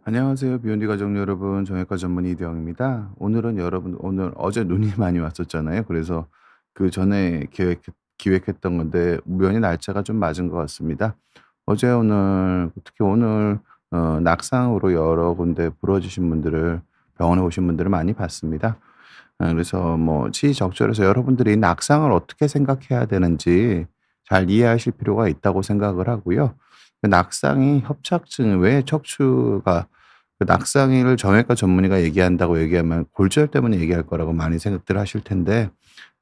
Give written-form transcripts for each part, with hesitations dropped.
안녕하세요. 비욘디 가족 여러분. 정형외과 전문 이대영입니다. 오늘은 오늘 어제 눈이 많이 왔었잖아요. 그래서 그전에 기획했던 건데 우연히 날짜가 좀 맞은 것 같습니다. 어제 오늘 특히 오늘 낙상으로 여러 군데 부러지신 분들을 병원에 오신 분들을 많이 봤습니다. 그래서 뭐 시의적절해서 여러분들이 낙상을 어떻게 생각해야 되는지 잘 이해하실 필요가 있다고 생각을 하고요. 그 낙상이 협착증 왜 척추가 낙상을 정형외과 전문의가 얘기한다고 얘기하면 골절 때문에 얘기할 거라고 많이 생각들 하실 텐데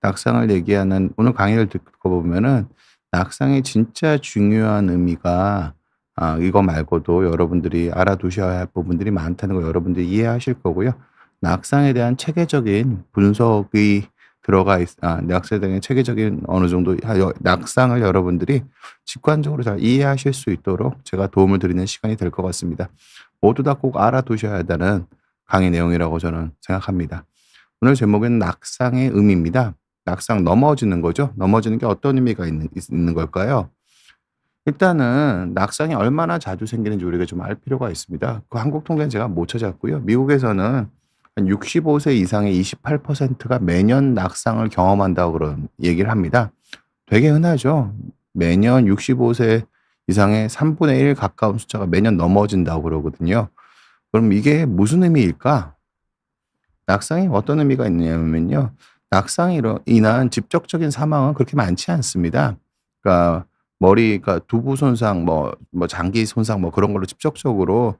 낙상을 얘기하는 오늘 강의를 듣고 보면은 낙상의 진짜 중요한 의미가 이거 말고도 여러분들이 알아두셔야 할 부분들이 많다는 거 여러분들이 이해하실 거고요. 낙상에 대한 체계적인 분석이 낙상에 대한 체계적인 어느 정도 낙상을 여러분들이 직관적으로 잘 이해하실 수 있도록 제가 도움을 드리는 시간이 될 것 같습니다. 모두 다 꼭 알아두셔야 되는 강의 내용이라고 저는 생각합니다. 오늘 제목은 낙상의 의미입니다. 낙상 넘어지는 거죠. 넘어지는 게 어떤 의미가 있는 걸까요? 일단은 낙상이 얼마나 자주 생기는지 우리가 좀 알 필요가 있습니다. 그 한국 통계는 제가 못 찾았고요. 미국에서는 한 65세 이상의 28%가 매년 낙상을 경험한다고 그런 얘기를 합니다. 되게 흔하죠. 매년 65세 이상의 3분의 1 가까운 숫자가 매년 넘어진다고 그러거든요. 그럼 이게 무슨 의미일까? 낙상이 어떤 의미가 있느냐면요. 낙상으로 인한 직접적인 사망은 그렇게 많지 않습니다. 그러니까 그러니까 두부 손상 뭐 장기 손상 뭐 그런 걸로 직접적으로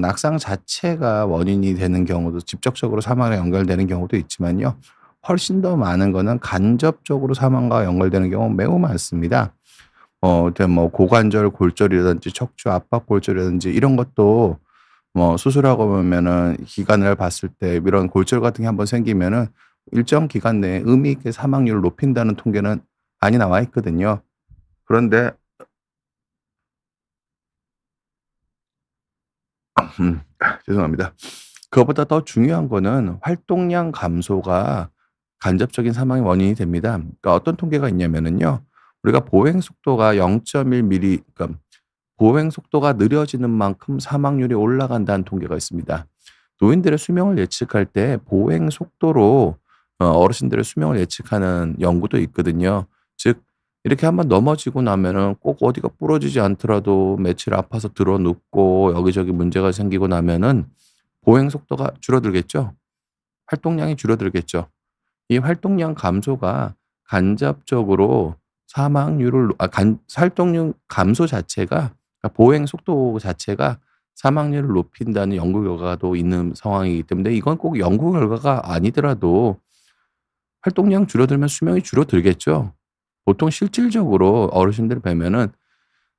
낙상 자체가 원인이 되는 경우도 직접적으로 사망에 연결되는 경우도 있지만요. 훨씬 더 많은 거는 간접적으로 사망과 연결되는 경우가 매우 많습니다. 이제 뭐 고관절 골절이라든지 척추 압박 골절이라든지 이런 것도 뭐 수술하고 보면은 기간을 봤을 때 이런 골절 같은 게 한번 생기면은 일정 기간 내에 의미 있게 사망률을 높인다는 통계는 많이 나와 있거든요. 그런데 죄송합니다. 그거보다 더 중요한 거는 활동량 감소가 간접적인 사망의 원인이 됩니다. 그러니까 어떤 통계가 있냐면은요. 우리가 보행 속도가 0.1 미리 그러니까 보행 속도가 느려지는 만큼 사망률이 올라간다는 통계가 있습니다. 노인들의 수명을 예측할 때 보행 속도로 어르신들의 수명을 예측하는 연구도 있거든요. 즉 이렇게 한번 넘어지고 나면은 꼭 어디가 부러지지 않더라도 며칠 아파서 드러 눕고 여기저기 문제가 생기고 나면은 보행 속도가 줄어들겠죠. 활동량이 줄어들겠죠. 이 활동량 감소가 간접적으로 사망률을 활동량 감소 자체가 그러니까 보행 속도 자체가 사망률을 높인다는 연구 결과도 있는 상황이기 때문에 이건 꼭 연구 결과가 아니더라도 활동량 줄어들면 수명이 줄어들겠죠. 보통 실질적으로 어르신들 뵈면은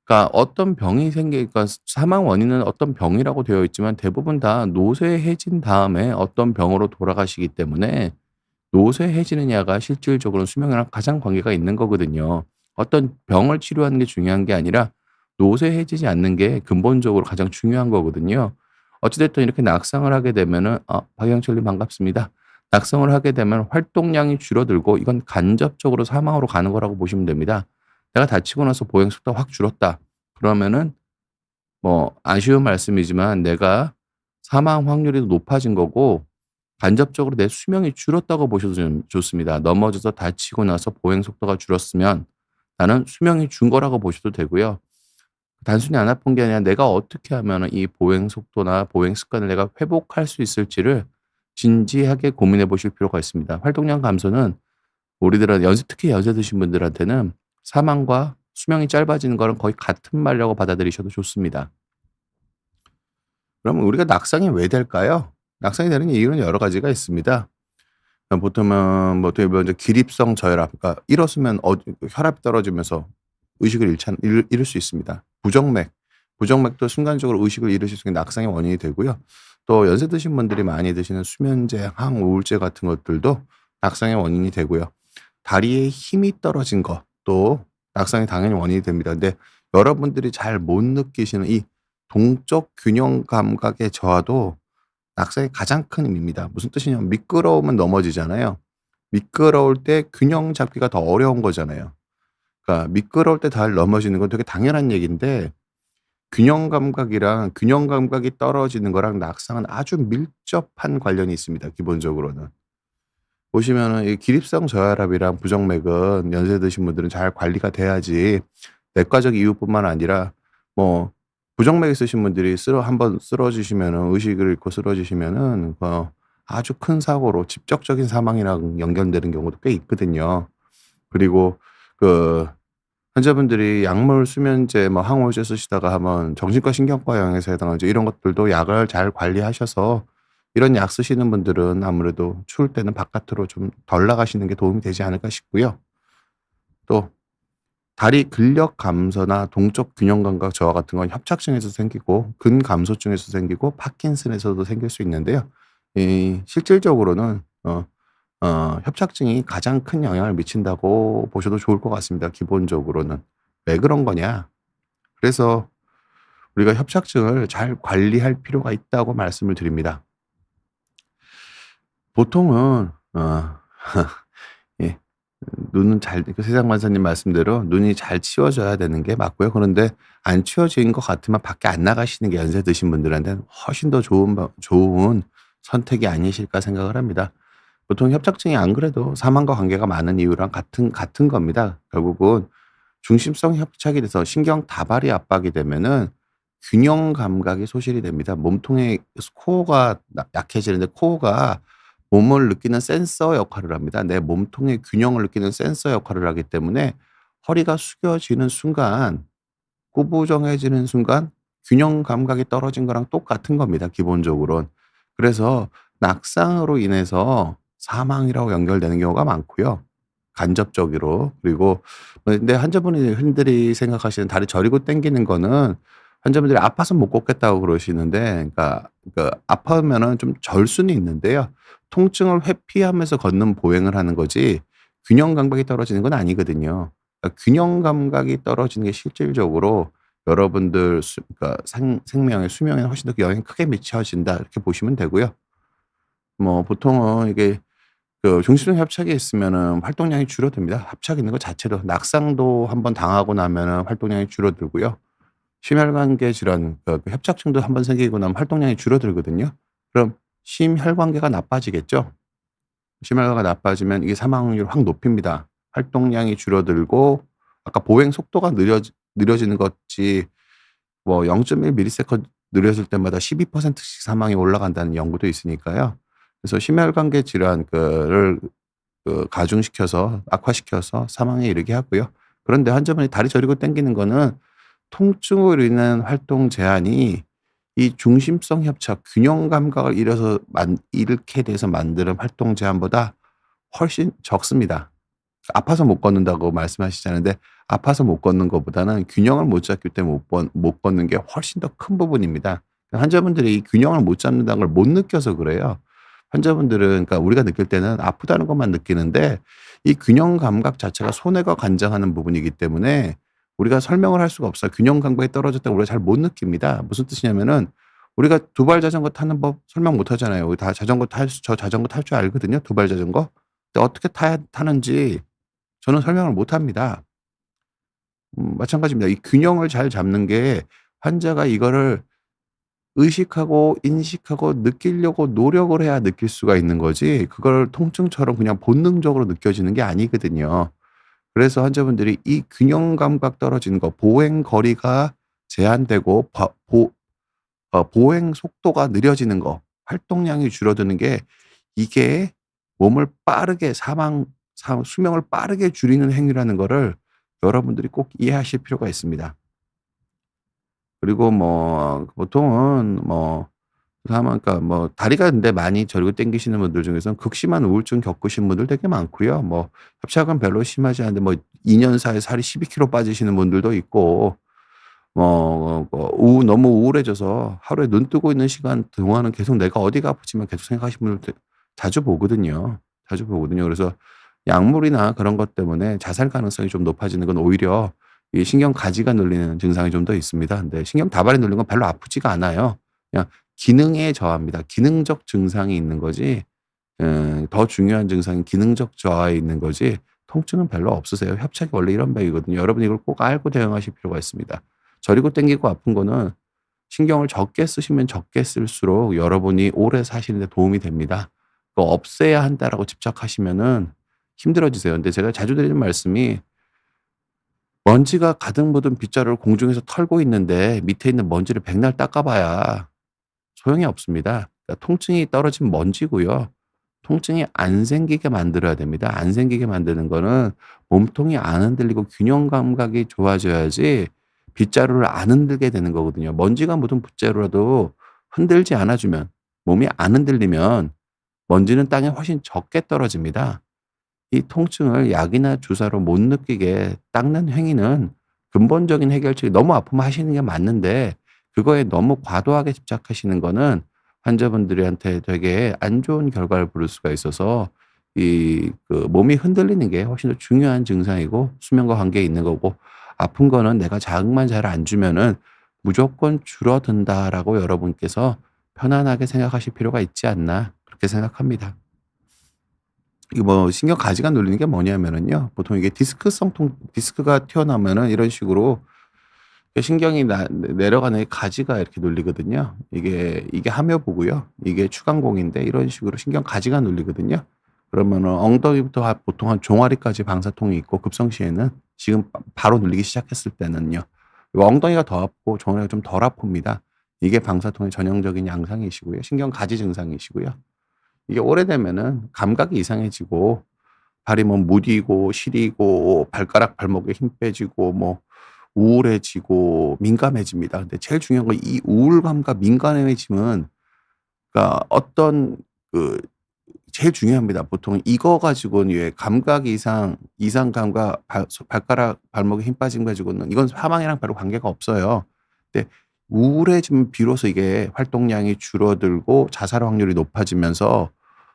그러니까 어떤 병이 그러니까 사망 원인은 어떤 병이라고 되어 있지만 대부분 다 노쇠해진 다음에 어떤 병으로 돌아가시기 때문에 노쇠해지느냐가 실질적으로 수명이랑 가장 관계가 있는 거거든요. 어떤 병을 치료하는 게 중요한 게 아니라 노쇠해지지 않는 게 근본적으로 가장 중요한 거거든요. 어찌 됐든 이렇게 낙상을 하게 되면은 박영철님 반갑습니다. 낙성을 하게 되면 활동량이 줄어들고 이건 간접적으로 사망으로 가는 거라고 보시면 됩니다. 내가 다치고 나서 보행 속도가 확 줄었다. 그러면은 뭐 아쉬운 말씀이지만 내가 사망 확률이 높아진 거고 간접적으로 내 수명이 줄었다고 보셔도 좀 좋습니다. 넘어져서 다치고 나서 보행 속도가 줄었으면 나는 수명이 준 거라고 보셔도 되고요. 단순히 안 아픈 게 아니라 내가 어떻게 하면은 이 보행 속도나 보행 습관을 내가 회복할 수 있을지를 진지하게 고민해 보실 필요가 있습니다. 활동량 감소는 우리들은 특히 연세 드신 분들한테는 사망과 수명이 짧아지는 거랑 거의 같은 말이라고 받아들이셔도 좋습니다. 그러면 우리가 낙상이 왜 될까요? 낙상이 되는 이유는 여러 가지가 있습니다. 보통은 뭐 어떻게 보면 이제 기립성 저혈압 그러니까 일어서면 혈압이 떨어지면서 의식을 잃을 수 있습니다. 부정맥도 순간적으로 의식을 잃으실 수 있는 낙상의 원인이 되고요. 또 연세 드신 분들이 많이 드시는 수면제, 항우울제 같은 것들도 낙상의 원인이 되고요. 다리에 힘이 떨어진 것도 낙상의 당연히 원인이 됩니다. 근데 여러분들이 잘 못 느끼시는 이 동적 균형 감각의 저하도 낙상의 가장 큰 의미입니다. 무슨 뜻이냐면 미끄러우면 넘어지잖아요. 미끄러울 때 균형 잡기가 더 어려운 거잖아요. 그러니까 미끄러울 때 잘 넘어지는 건 되게 당연한 얘기인데 균형 감각이 떨어지는 거랑 낙상은 아주 밀접한 관련이 있습니다, 기본적으로는. 보시면은 이 기립성 저혈압이랑 부정맥은 연세 드신 분들은 잘 관리가 돼야지 내과적 이유뿐만 아니라 뭐 부정맥 있으신 분들이 한번 쓰러지시면은 의식을 잃고 쓰러지시면은 아주 큰 사고로 직접적인 사망이랑 연결되는 경우도 꽤 있거든요. 그리고 그 환자분들이 약물 수면제 뭐 항우울제 쓰시다가 하면 정신과 신경과 영양에서 해당하죠. 이런 것들도 약을 잘 관리하셔서 이런 약 쓰시는 분들은 아무래도 추울 때는 바깥으로 좀 덜 나가시는 게 도움이 되지 않을까 싶고요. 또 다리 근력 감소나 동적 균형 감각 저하 같은 건 협착증에서 생기고 근감소증에서 생기고 파킨슨에서도 생길 수 있는데요. 이 실질적으로는 협착증이 가장 큰 영향을 미친다고 보셔도 좋을 것 같습니다, 기본적으로는. 왜 그런 거냐? 그래서 우리가 협착증을 잘 관리할 필요가 있다고 말씀을 드립니다. 보통은 예. 눈은 잘 세상 관사님 말씀대로 눈이 잘 치워져야 되는 게 맞고요. 그런데 안 치워진 것 같으면 밖에 안 나가시는 게 연세 드신 분들한테는 훨씬 더 좋은 선택이 아니실까 생각을 합니다. 보통 협착증이 안 그래도 사망과 관계가 많은 이유랑 같은 겁니다. 결국은 중심성 협착이 돼서 신경 다발이 압박이 되면은 균형 감각이 소실이 됩니다. 몸통의 코어가 약해지는데 코어가 몸을 느끼는 센서 역할을 합니다. 내 몸통의 균형을 느끼는 센서 역할을 하기 때문에 허리가 숙여지는 순간, 구부정해지는 순간 균형 감각이 떨어진 거랑 똑같은 겁니다, 기본적으로는. 그래서 낙상으로 인해서 사망이라고 연결되는 경우가 많고요, 간접적으로. 그리고 근데 환자분이 흔들이 생각하시는 다리 저리고 당기는 거는 환자분들이 아파서 못 걷겠다고 그러시는데, 아파하면은 좀 절 수는 있는데요. 통증을 회피하면서 걷는 보행을 하는 거지 균형 감각이 떨어지는 건 아니거든요. 균형 감각이 떨어지는 게 실질적으로 여러분들 생명의 수명에 훨씬 더 영향이 크게 미쳐진다, 이렇게 보시면 되고요. 뭐 보통은 이게 중심성 협착이 있으면은 활동량이 줄어듭니다. 협착이 있는 것 자체로. 낙상도 한번 당하고 나면은 활동량이 줄어들고요. 심혈관계 질환, 협착증도 한번 생기고 나면 활동량이 줄어들거든요. 그럼 심혈관계가 나빠지겠죠. 심혈관계가 나빠지면 이게 사망 확률을 확 높입니다. 활동량이 줄어들고 아까 보행 속도가 느려지는 것이 뭐 0.1 millisecond 느려질 때마다 12%씩 사망이 올라간다는 연구도 있으니까요. 그래서 심혈관계 질환 를 가중시켜서 악화시켜서 사망에 이르게 하고요. 그런데 환자분이 다리 저리고 당기는 거는 통증으로 인한 활동 제한이 이 중심성 협착, 균형 감각을 잃게 돼서 만드는 활동 제한보다 훨씬 적습니다. 아파서 못 걷는다고 말씀하시잖는데, 아파서 못 걷는 것보다는 균형을 못 잡기 때문에 못 걷는 게 훨씬 더 큰 부분입니다. 환자분들이 이 균형을 못 잡는다는 걸 못 느껴서 그래요. 환자분들은, 우리가 느낄 때는 아프다는 것만 느끼는데 이 균형 감각 자체가 손해가 관장하는 부분이기 때문에 우리가 설명을 할 수가 없어요. 균형 감각이 떨어졌다고 우리가 잘 못 느낍니다. 무슨 뜻이냐면은 우리가 두발 자전거 타는 법 설명 못 하잖아요. 우리 다 저 자전거 탈 줄 알거든요, 두발 자전거. 근데 어떻게 타는지 저는 설명을 못 합니다. 마찬가지입니다. 이 균형을 잘 잡는 게 환자가 이거를 의식하고 인식하고 느끼려고 노력을 해야 느낄 수가 있는 거지, 그걸 통증처럼 그냥 본능적으로 느껴지는 게 아니거든요. 그래서 환자분들이 이 균형 감각 떨어지는 거, 보행 거리가 제한되고 보행 속도가 느려지는 거, 활동량이 줄어드는 게, 이게 몸을 빠르게 수명을 빠르게 줄이는 행위라는 거를 여러분들이 꼭 이해하실 필요가 있습니다. 그리고 뭐 보통은 뭐 다리가 근데 많이 저리고 당기시는 분들 중에서는 극심한 우울증 겪으신 분들 되게 많고요. 뭐 협착은 별로 심하지 않은데 뭐 2년 사이에 살이 12kg 빠지시는 분들도 있고, 너무 우울해져서 하루에 눈 뜨고 있는 시간 동안은 계속 내가 어디가 아프지만 계속 생각하시는 분들 자주 보거든요. 자주 보거든요. 그래서 약물이나 그런 것 때문에 자살 가능성이 좀 높아지는 건 오히려 이 신경 가지가 눌리는 증상이 좀 더 있습니다. 근데 신경 다발이 눌린 건 별로 아프지가 않아요. 그냥 기능의 저하입니다. 기능적 증상이 있는 거지, 더 중요한 증상인 기능적 저하에 있는 거지 통증은 별로 없으세요. 협착이 원래 이런 병이거든요. 여러분이 이걸 꼭 알고 대응하실 필요가 있습니다. 저리고 당기고 아픈 거는 신경을 적게 쓰시면 적게 쓸수록 여러분이 오래 사시는 데 도움이 됩니다. 그거 없애야 한다라고 집착하시면은 힘들어지세요. 근데 제가 자주 드리는 말씀이 먼지가 가득 묻은 빗자루를 공중에서 털고 있는데 밑에 있는 먼지를 백날 닦아 봐야 소용이 없습니다. 그러니까 통증이 떨어진 먼지고요. 통증이 안 생기게 만들어야 됩니다. 안 생기게 만드는 거는 몸통이 안 흔들리고 균형 감각이 좋아져야지 빗자루를 안 흔들게 되는 거거든요. 먼지가 묻은 빗자루라도 흔들지 않아 주면, 몸이 안 흔들리면 먼지는 땅에 훨씬 적게 떨어집니다. 이 통증을 약이나 주사로 못 느끼게 닦는 행위는 근본적인 해결책이, 너무 아프면 하시는 게 맞는데 그거에 너무 과도하게 집착하시는 거는 환자분들한테 되게 안 좋은 결과를 부를 수가 있어서 몸이 흔들리는 게 훨씬 더 중요한 증상이고 수면과 관계 있는 거고, 아픈 거는 내가 자극만 잘 안 주면은 무조건 줄어든다라고 여러분께서 편안하게 생각하실 필요가 있지 않나 그렇게 생각합니다. 이게 뭐 신경 가지가 눌리는 게 뭐냐면은요. 보통 이게 디스크가 튀어나오면은 이런 식으로 신경이 내려가는 가지가 이렇게 눌리거든요. 이게 하묘부고요. 이게 추간공인데 이런 식으로 신경 가지가 눌리거든요. 그러면은 엉덩이부터 보통 한 종아리까지 방사통이 있고, 급성시에는 지금 바로 눌리기 시작했을 때는요. 이 엉덩이가 더 아프고 종아리가 좀 덜 아픕니다. 이게 방사통의 전형적인 양상이시고요. 신경 가지 증상이시고요. 이게 오래되면은 감각이 이상해지고 발이 뭐 무디고 시리고 발목에 힘 빼지고 뭐 우울해지고 민감해집니다. 근데 제일 중요한 건 이 우울감과 민감해짐은, 그러니까 그 제일 중요합니다. 보통 이거 가지고는 왜 감각 이상감과 발가락 발목에 힘 빠짐 가지고는 이건 사망이랑 별로 관계가 없어요. 근데 우울해지면 비로소 이게 활동량이 줄어들고 자살 확률이 높아지면서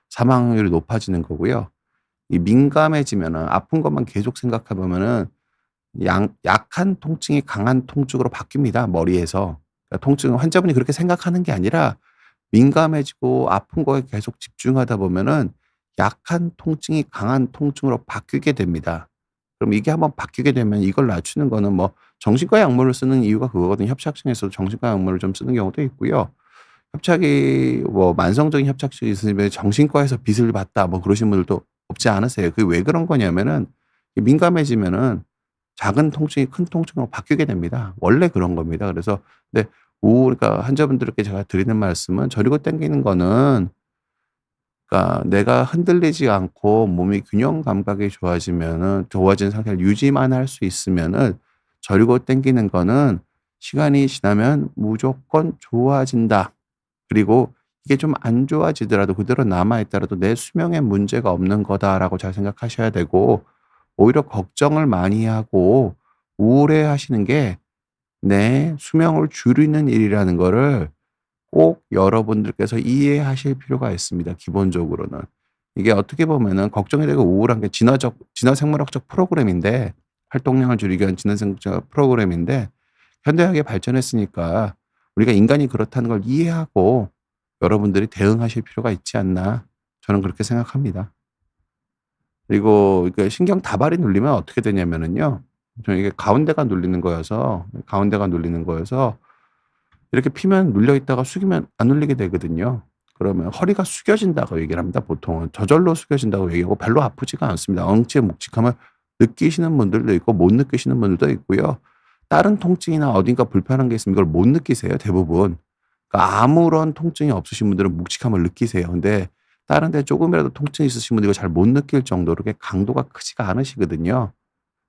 사망 확률이 높아지는 거고요. 이 민감해지면은 아픈 것만 계속 생각해 보면은 약한 통증이 강한 통증으로 바뀝니다, 머리에서. 그러니까 환자분이 그렇게 생각하는 게 아니라 민감해지고 아픈 거에 계속 집중하다 보면은 약한 통증이 강한 통증으로 바뀌게 됩니다. 그럼 이게 한번 바뀌게 되면 이걸 낮추는 거는 뭐 정신과 약물을 쓰는 이유가 그거거든요. 협착증에서도 정신과 약물을 좀 쓰는 경우도 있고요. 협착이 뭐 만성적인 협착증이 있으면 정신과에서 빚을 봤다 뭐 그러신 분들도 없지 않으세요. 그게 왜 그런 거냐면은 민감해지면은 작은 통증이 큰 통증으로 바뀌게 됩니다. 원래 그런 겁니다. 그래서 근데 그러니까 환자분들께 제가 드리는 말씀은 저리고 당기는 거는, 그러니까 내가 흔들리지 않고 몸이 균형 감각이 좋아진 상태를 유지만 할 수 있으면은 저리고 당기는 거는 시간이 지나면 무조건 좋아진다. 그리고 이게 좀 안 좋아지더라도 그대로 남아 있더라도 '내 수명에 문제가 없는 거다.'라고 잘 생각하셔야 되고, 오히려 걱정을 많이 하고 우울해하시는 게 내 수명을 줄이는 일이라는 거를 꼭 여러분들께서 이해하실 필요가 있습니다, 기본적으로는. 이게 어떻게 보면은 걱정이 되고 우울한 게 진화생물학적 프로그램인데, 활동량을 줄이기 위한 진화생물학 프로그램인데, 현대학이 발전했으니까 우리가 인간이 그렇다는 걸 이해하고 여러분들이 대응하실 필요가 있지 않나, 저는 그렇게 생각합니다. 그리고 이게 신경 다발이 눌리면 어떻게 되냐면은요. 저는 이게 가운데가 눌리는 거여서 이렇게 피면 눌려 있다가 숙이면 안 눌리게 되거든요. 그러면 허리가 숙여진다고 얘기를 합니다, 보통은. 저절로 숙여진다고 얘기하고 별로 아프지가 않습니다. 엉치의 묵직함을 느끼시는 분들도 있고 못 느끼시는 분들도 있고요. 다른 통증이나 어딘가 불편한 게 있으면 이걸 못 느끼세요, 대부분. 그러니까 아무런 통증이 없으신 분들은 묵직함을 느끼세요. 근데 다른 데 조금이라도 통증이 있으신 분들은 이걸 잘 못 느낄 정도로 그게 강도가 크지가 않으시거든요.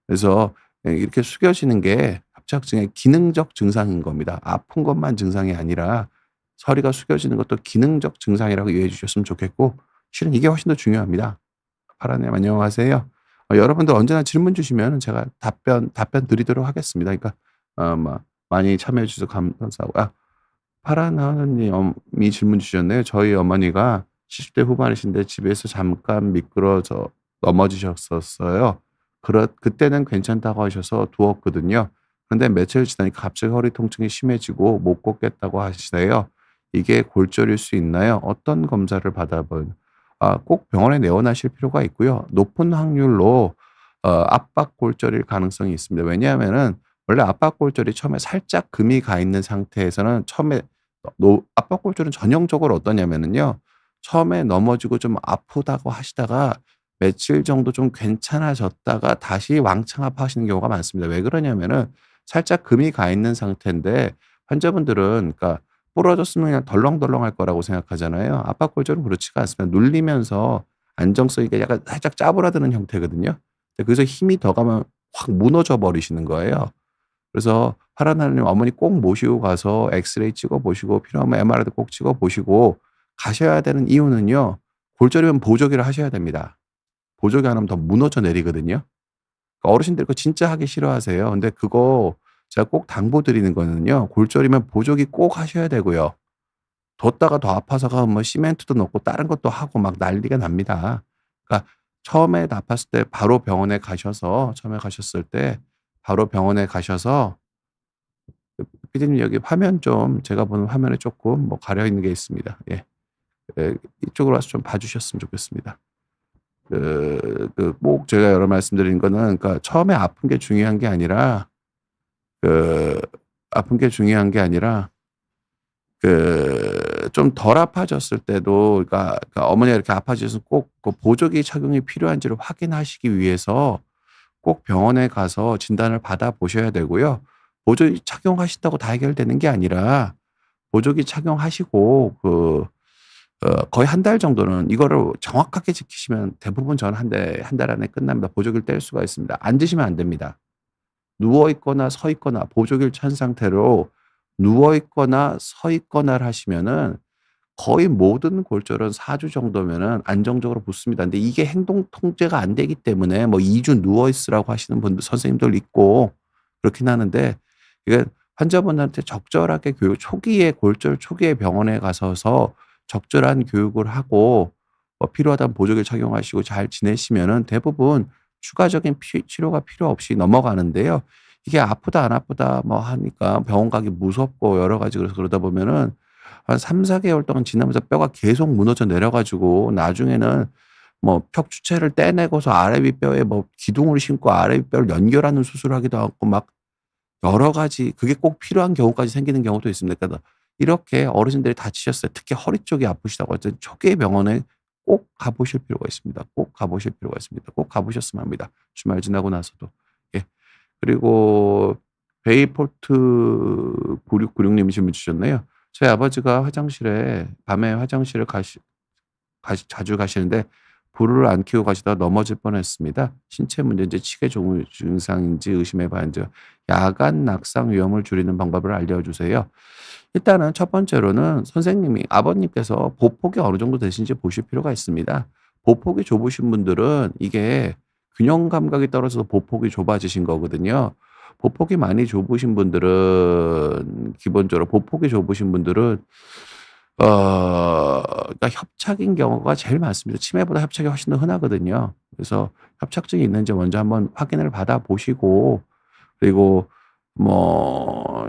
그래서 이렇게 숙여지는 게 협착증의 기능적 증상인 겁니다. 아픈 것만 증상이 아니라 허리가 숙여지는 것도 기능적 증상이라고 이해해 주셨으면 좋겠고, 실은 이게 훨씬 더 중요합니다. 파라님 안녕하세요. 여러분들 언제나 질문 주시면 제가 답변 드리도록 하겠습니다. 그러니까 뭐 많이 참여해 주셔서 감사하고, 파라나님이 질문 주셨네요. 저희 어머니가 70대 후반이신데 집에서 잠깐 미끄러져 넘어지셨었어요. 그때는 괜찮다고 하셔서 두었거든요. 그런데 며칠 지나니까 갑자기 허리 통증이 심해지고 못 걷겠다고 하시네요. 이게 골절일 수 있나요? 어떤 검사를 꼭 병원에 내원하실 필요가 있고요. 높은 확률로 압박 골절일 가능성이 있습니다. 왜냐하면은 원래 압박골절이 처음에 살짝 금이 가 있는 상태에서는 처음에 압박골절은 전형적으로 어떠냐면은요. 처음에 넘어지고 좀 아프다고 하시다가 며칠 정도 좀 괜찮아졌다가 다시 왕창 아파하시는 경우가 많습니다. 왜 그러냐면은 살짝 금이 가 있는 상태인데 환자분들은 그러니까 부러졌으면 그냥 덜렁덜렁할 거라고 생각하잖아요. 압박골절은 그렇지가 않습니다. 눌리면서 안정성이 약간 살짝 짜부라드는 형태거든요. 근데 거기서 힘이 더 가면 확 무너져 버리시는 거예요. 그래서 파란 하늘님 어머니 꼭 모시고 가서 엑스레이 찍어 보시고 필요하면 MRI도 꼭 찍어 보시고 가셔야 되는 이유는요. 골절이면 보조기를 하셔야 됩니다. 보조기 안 하면 더 무너져 내리거든요. 어르신들 그거 진짜 하기 싫어하세요. 근데 그거 제가 꼭 당부드리는 거는요. 골절이면 보조기 꼭 하셔야 되고요. 뒀다가 더 아파서가 뭐 시멘트도 넣고 다른 것도 하고 막 난리가 납니다. 그러니까 처음에 아팠을 때 바로 병원에 가셔서 처음에 가셨을 때 바로 병원에 가셔서 피디님 여기 화면 좀 제가 보는 화면에 쪼끔 뭐 가려 있는 게 있습니다. 예. 이쪽으로 와서 좀 봐 주셨으면 좋겠습니다. 꼭 제가 여러 말씀드리는 거는 그러니까 처음에 아픈 게 중요한 게 아니라 그 아픈 게 중요한 게 아니라 좀 덜 아파졌을 때도 그러니까 어머니가 이렇게 아파지셔서 꼭 그 보조기 착용이 필요한지를 확인하시기 위해서 꼭 병원에 가서 진단을 받아 보셔야 되고요. 보조기 착용하신다고 다 해결되는 게 아니라 보조기 착용하시고 거의 한 달 정도는 이거를 정확하게 지키시면 대부분 저는 한 달 안에 끝납니다. 보조기를 뗄 수가 있습니다. 앉으시면 안 됩니다. 누워 있거나 서 있거나 보조기를 찬 상태로 누워 있거나 서 있거나를 하시면은 거의 모든 골절은 4주 정도면은 안정적으로 붙습니다. 근데 이게 행동 통제가 안 되기 때문에 뭐 2주 누워 있으라고 하시는 분들 선생님들 있고 그렇긴 하는데 이게 환자분한테 적절하게 교육 초기에 골절 초기에 병원에 가셔서 적절한 교육을 하고 필요하다면 보조기를 착용하시고 잘 지내시면은 대부분 추가적인 치료가 필요 없이 넘어가는데요. 이게 아프다 안 아프다 뭐 하니까 병원 가기 무섭고 여러 가지 그래서 그러다 보면은 한 3-4 개월 동안 지나면서 뼈가 계속 무너져 내려 가지고 나중에는 뭐 척추체를 떼내고서 아래 윗뼈에 뭐 기둥을 심고 아래 윗뼈를 연결하는 수술을 하기도 하고 막 여러 가지 그게 꼭 필요한 경우까지 생기는 경우도 있습니다. 그러니까 이렇게 어르신들이 다치셨어요. 특히 허리 쪽이 아프시다고 할 때 초기에 병원에 꼭 가 보실 필요가 있습니다. 꼭 가 보실 필요가 있습니다. 꼭 가 보셨으면 합니다. 주말 지나고 나서도. 예. 그리고 베이포트 9696 님이 질문 주셨네요. 저희 아버지가 화장실에 밤에 화장실을 자주 가시는데 불을 안 켜고 가시다가 넘어질 뻔했습니다. 신체 문제인지 치계 증상인지 의심해 봐야죠. 야간 낙상 위험을 줄이는 방법을 알려주세요. 일단은 첫 번째로는 선생님이 아버님께서 보폭이 어느 정도 되신지 보실 필요가 있습니다. 보폭이 좁으신 분들은 이게 균형 감각이 떨어져서 보폭이 좁아지신 거거든요. 보폭이 많이 좁으신 분들은 기본적으로 보폭이 좁으신 분들은 그러니까 협착인 경우가 제일 많습니다. 치매보다 협착이 훨씬 더 흔하거든요. 그래서 협착증이 있는지 먼저 한번 확인을 받아 보시고 그리고 뭐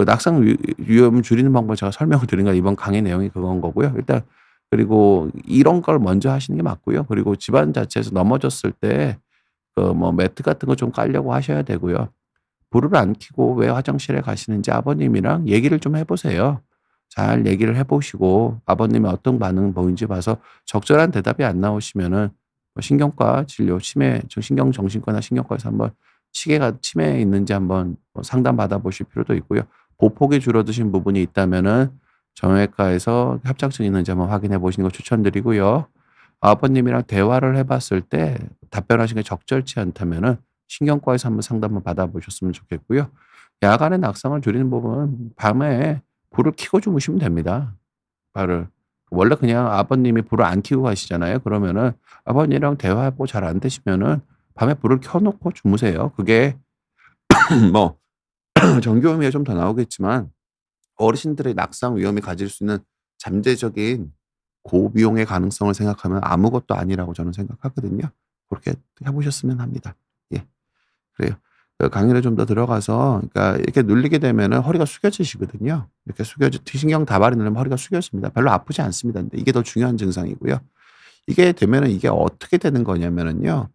낙상 위험을 줄이는 방법을 제가 설명을 드린 건 이번 강의 내용이 그건 거고요. 일단 그리고 이런 걸 먼저 하시는 게 맞고요. 그리고 집안 자체에서 넘어졌을 때 뭐 매트 같은 거 좀 깔려고 하셔야 되고요. 불을 안 켜고 왜 화장실에 가시는지 아버님이랑 얘기를 좀 해 보세요. 잘 얘기를 해 보시고 아버님이 어떤 반응 보이는지 봐서 적절한 대답이 안 나오시면은 신경과 진료 신경정신과나 신경과에서 한번 치매가 치매에 있는지 한번 상담 받아 보실 필요도 있고요. 보폭이 줄어드신 부분이 있다면은 정형외과에서 협착증이 있는지 한번 확인해 보시는 거 추천드리고요. 아버님이랑 대화를 해 봤을 때 답변하신 게 적절치 않다면은 신경과에서 한번 상담을 받아 보셨으면 좋겠고요. 야간에 낙상을 줄이는 법은 밤에 불을 켜고 주무시면 됩니다. 발을. 원래 그냥 아버님이 불을 안 켜고 가시잖아요. 그러면은 아버님이랑 대화하고 잘 안 되시면은 밤에 불을 켜 놓고 주무세요. 그게 뭐 전교 의미가 좀 더 나오겠지만 어르신들의 낙상 위험이 가질 수 있는 잠재적인 고비용의 가능성을 생각하면 아무것도 아니라고 저는 생각하거든요. 그렇게 해 보셨으면 합니다. 예. 그래요. 강의를 좀 더 들어가서 그러니까 이렇게 눌리게 되면은 허리가 숙여지시거든요. 이렇게 신경 다발이 눌리면 허리가 숙여집니다. 별로 아프지 않습니다. 근데 이게 더 중요한 증상이고요. 이게 되면은 이게 어떻게 되는 거냐면은요.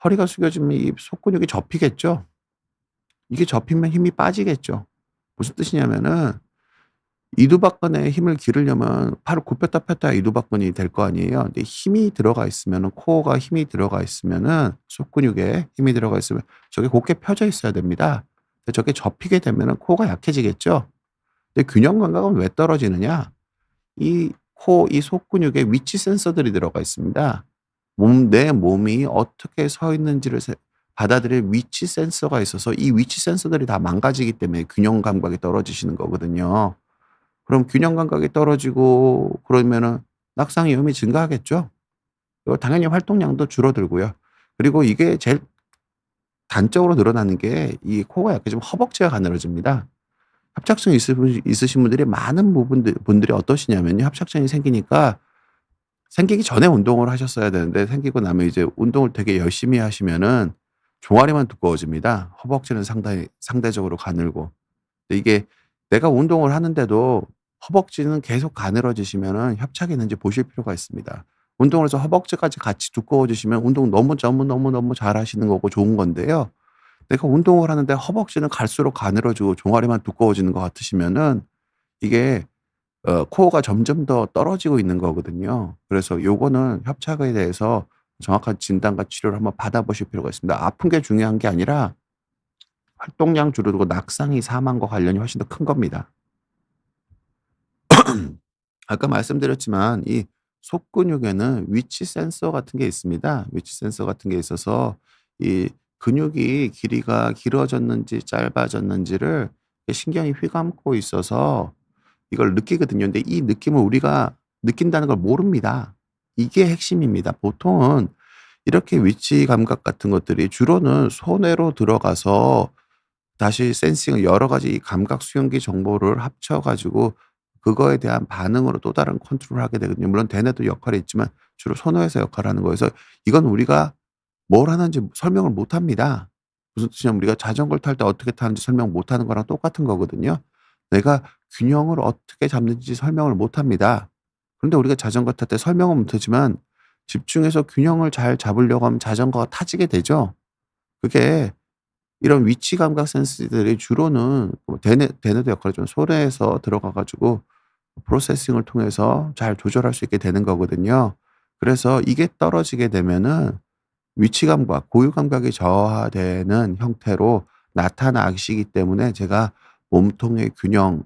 허리가 숙여지면 이 속근육이 접히겠죠. 이게 접히면 힘이 빠지겠죠. 무슨 뜻이냐면은 이두박근에 힘을 기르려면 팔을 굽혔다 폈다 이두박근이 될 거 아니에요. 근데 힘이 들어가 있으면은 코어가 힘이 들어가 있으면은 속근육에 힘이 들어가 있으면 저게 곧게 펴져 있어야 됩니다. 근데 저게 접히게 되면은 코어가 약해지겠죠. 근데 균형 감각은 왜 떨어지느냐? 이 이 속근육에 위치 센서들이 들어가 있습니다. 내 몸이 어떻게 서 있는지를 받아들일 위치 센서가 있어서 이 위치 센서들이 다 망가지기 때문에 균형 감각이 떨어지시는 거거든요. 그럼 균형 감각이 떨어지고 그러면은 낙상 위험이 증가하겠죠. 당연히 활동량도 줄어들고요. 그리고 이게 제일 단적으로 늘어나는 게 이 코어가 약해지면 허벅지가 가늘어집니다. 협착증 있으신 분들이 많은 분들이 어떠시냐면요. 협착증이 생기기 전에 운동을 하셨어야 되는데 생기고 나면 이제 운동을 되게 열심히 하시면은 종아리만 두꺼워집니다. 허벅지는 상당히 상대적으로 가늘고. 근데 이게 내가 운동을 하는데도 허벅지는 계속 가늘어지시면은 협착이 있는지 보실 필요가 있습니다. 운동을 해서 허벅지까지 같이 두꺼워지시면 운동 너무너무너무너무 잘하시는 거고 좋은 건데요. 내가 운동을 하는데 허벅지는 갈수록 가늘어지고 종아리만 두꺼워지는 것 같으시면은 이게 코어가 점점 더 떨어지고 있는 거거든요. 그래서 요거는 협착에 대해서 정확한 진단과 치료를 한번 받아보실 필요가 있습니다. 아픈 게 중요한 게 아니라 활동량 줄어들고 낙상이 사망과 관련이 훨씬 더 큰 겁니다. 아까 말씀드렸지만 이 속근육에는 위치 센서 같은 게 있습니다. 위치 센서 같은 게 있어서 이 근육이 길이가 길어졌는지 짧아졌는지를 신경이 휘감고 있어서 이걸 느끼거든요. 근데 이 느낌을 우리가 느낀다는 걸 모릅니다. 이게 핵심입니다. 보통은 이렇게 위치 감각 같은 것들이 주로는 손에로 들어가서 다시 센싱을 여러 가지 감각 수용기 정보를 합쳐 가지고 그거에 대한 반응으로 또 다른 컨트롤을 하게 되거든요. 물론 대뇌도 역할이 있지만 주로 손호에서 역할을 하는 거여서 이건 우리가 뭘 하는지 설명을 못 합니다. 무슨 뜻이냐면 우리가 자전거를 탈 때 어떻게 타는지 설명 못 하는 거랑 똑같은 거거든요. 내가 균형을 어떻게 잡는지 설명을 못 합니다. 그런데 우리가 자전거 탈 때 설명은 못 하지만 집중해서 균형을 잘 잡으려고 하면 자전거가 타지게 되죠. 그게 이런 위치 감각 센서들이 주로는 뭐 대뇌도 역할을 좀 소뇌에서 들어가 가지고 프로세싱을 통해서 잘 조절할 수 있게 되는 거거든요. 그래서 이게 떨어지게 되면은 위치감과 고유 감각이 저하되는 형태로 나타나시기 때문에 제가 몸통의 균형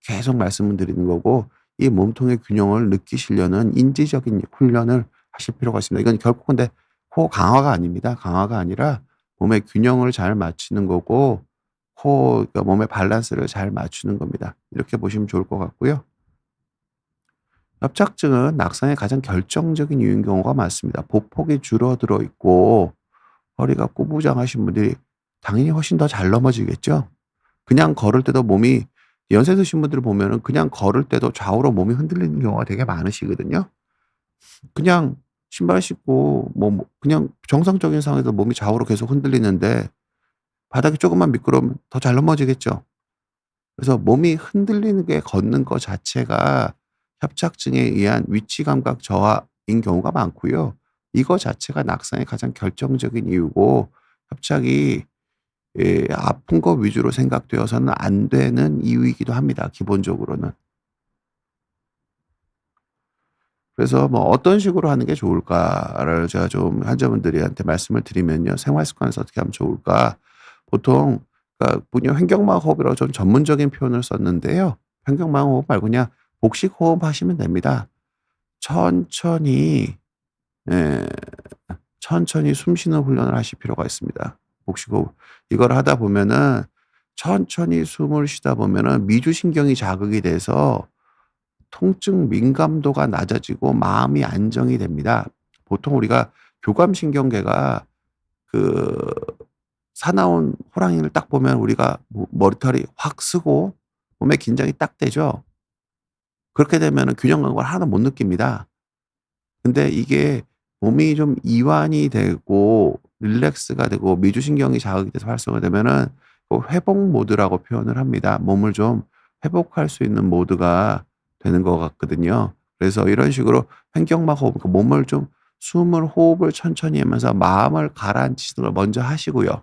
계속 말씀을 드리는 거고 이 몸통의 균형을 느끼시려는 인지적인 훈련을 하실 필요가 있습니다. 이건 결코 근데 코어 강화가 아닙니다. 강화가 아니라 몸의 균형을 잘 맞추는 거고 그러니까 몸의 밸런스를 잘 맞추는 겁니다. 이렇게 보시면 좋을 것 같고요. 협착증은 낙상의 가장 결정적인 이유인 경우가 많습니다. 보폭이 줄어들어 있고 허리가 꾸부장하신 분들이 당연히 훨씬 더 잘 넘어지겠죠. 그냥 걸을 때도 몸이 연세 드신 분들을 보면은 그냥 걸을 때도 좌우로 몸이 흔들리는 경우가 되게 많으시거든요. 그냥 신발 신고 그냥 정상적인 상황에서 몸이 좌우로 계속 흔들리는데 바닥이 조금만 미끄러우면 더 잘 넘어지겠죠. 그래서 몸이 흔들리는 게 걷는 거 자체가 협착증에 의한 위치 감각 저하인 경우가 많고요. 이거 자체가 낙상의 가장 결정적인 이유고 협착이 아픈 거 위주로 생각되어서는 안 되는 이유이기도 합니다, 기본적으로는. 그래서 뭐 어떤 식으로 하는 게 좋을까를 제가 좀 환자분들한테 말씀을 드리면요. 생활 습관에서 어떻게 하면 좋을까? 보통 그러니까 분이 횡격막 호흡이라고 좀 전문적인 표현을 썼는데요. 횡격막 호흡 말고 그냥 복식 호흡 하시면 됩니다. 천천히 예 천천히 숨 쉬는 훈련을 하실 필요가 있습니다. 복식 호흡. 이걸 하다 보면은 천천히 숨을 쉬다 보면은 미주신경이 자극이 돼서 통증 민감도가 낮아지고 마음이 안정이 됩니다. 보통 우리가 교감신경계가 그 사나운 호랑이를 딱 보면 우리가 머리털이 확 쓰고 몸에 긴장이 딱 되죠. 그렇게 되면은 균형 감각을 하나도 못 느낍니다. 근데 이게 몸이 좀 이완이 되고 릴렉스가 되고 미주신경이 자극이 돼서 활성화되면은 회복 모드라고 표현을 합니다. 몸을 좀 회복할 수 있는 모드가 되는 것 같거든요. 그래서 이런 식으로 횡격막 호흡, 그러니까 몸을 좀 호흡을 천천히 하면서 마음을 가라앉히는 걸 먼저 하시고요.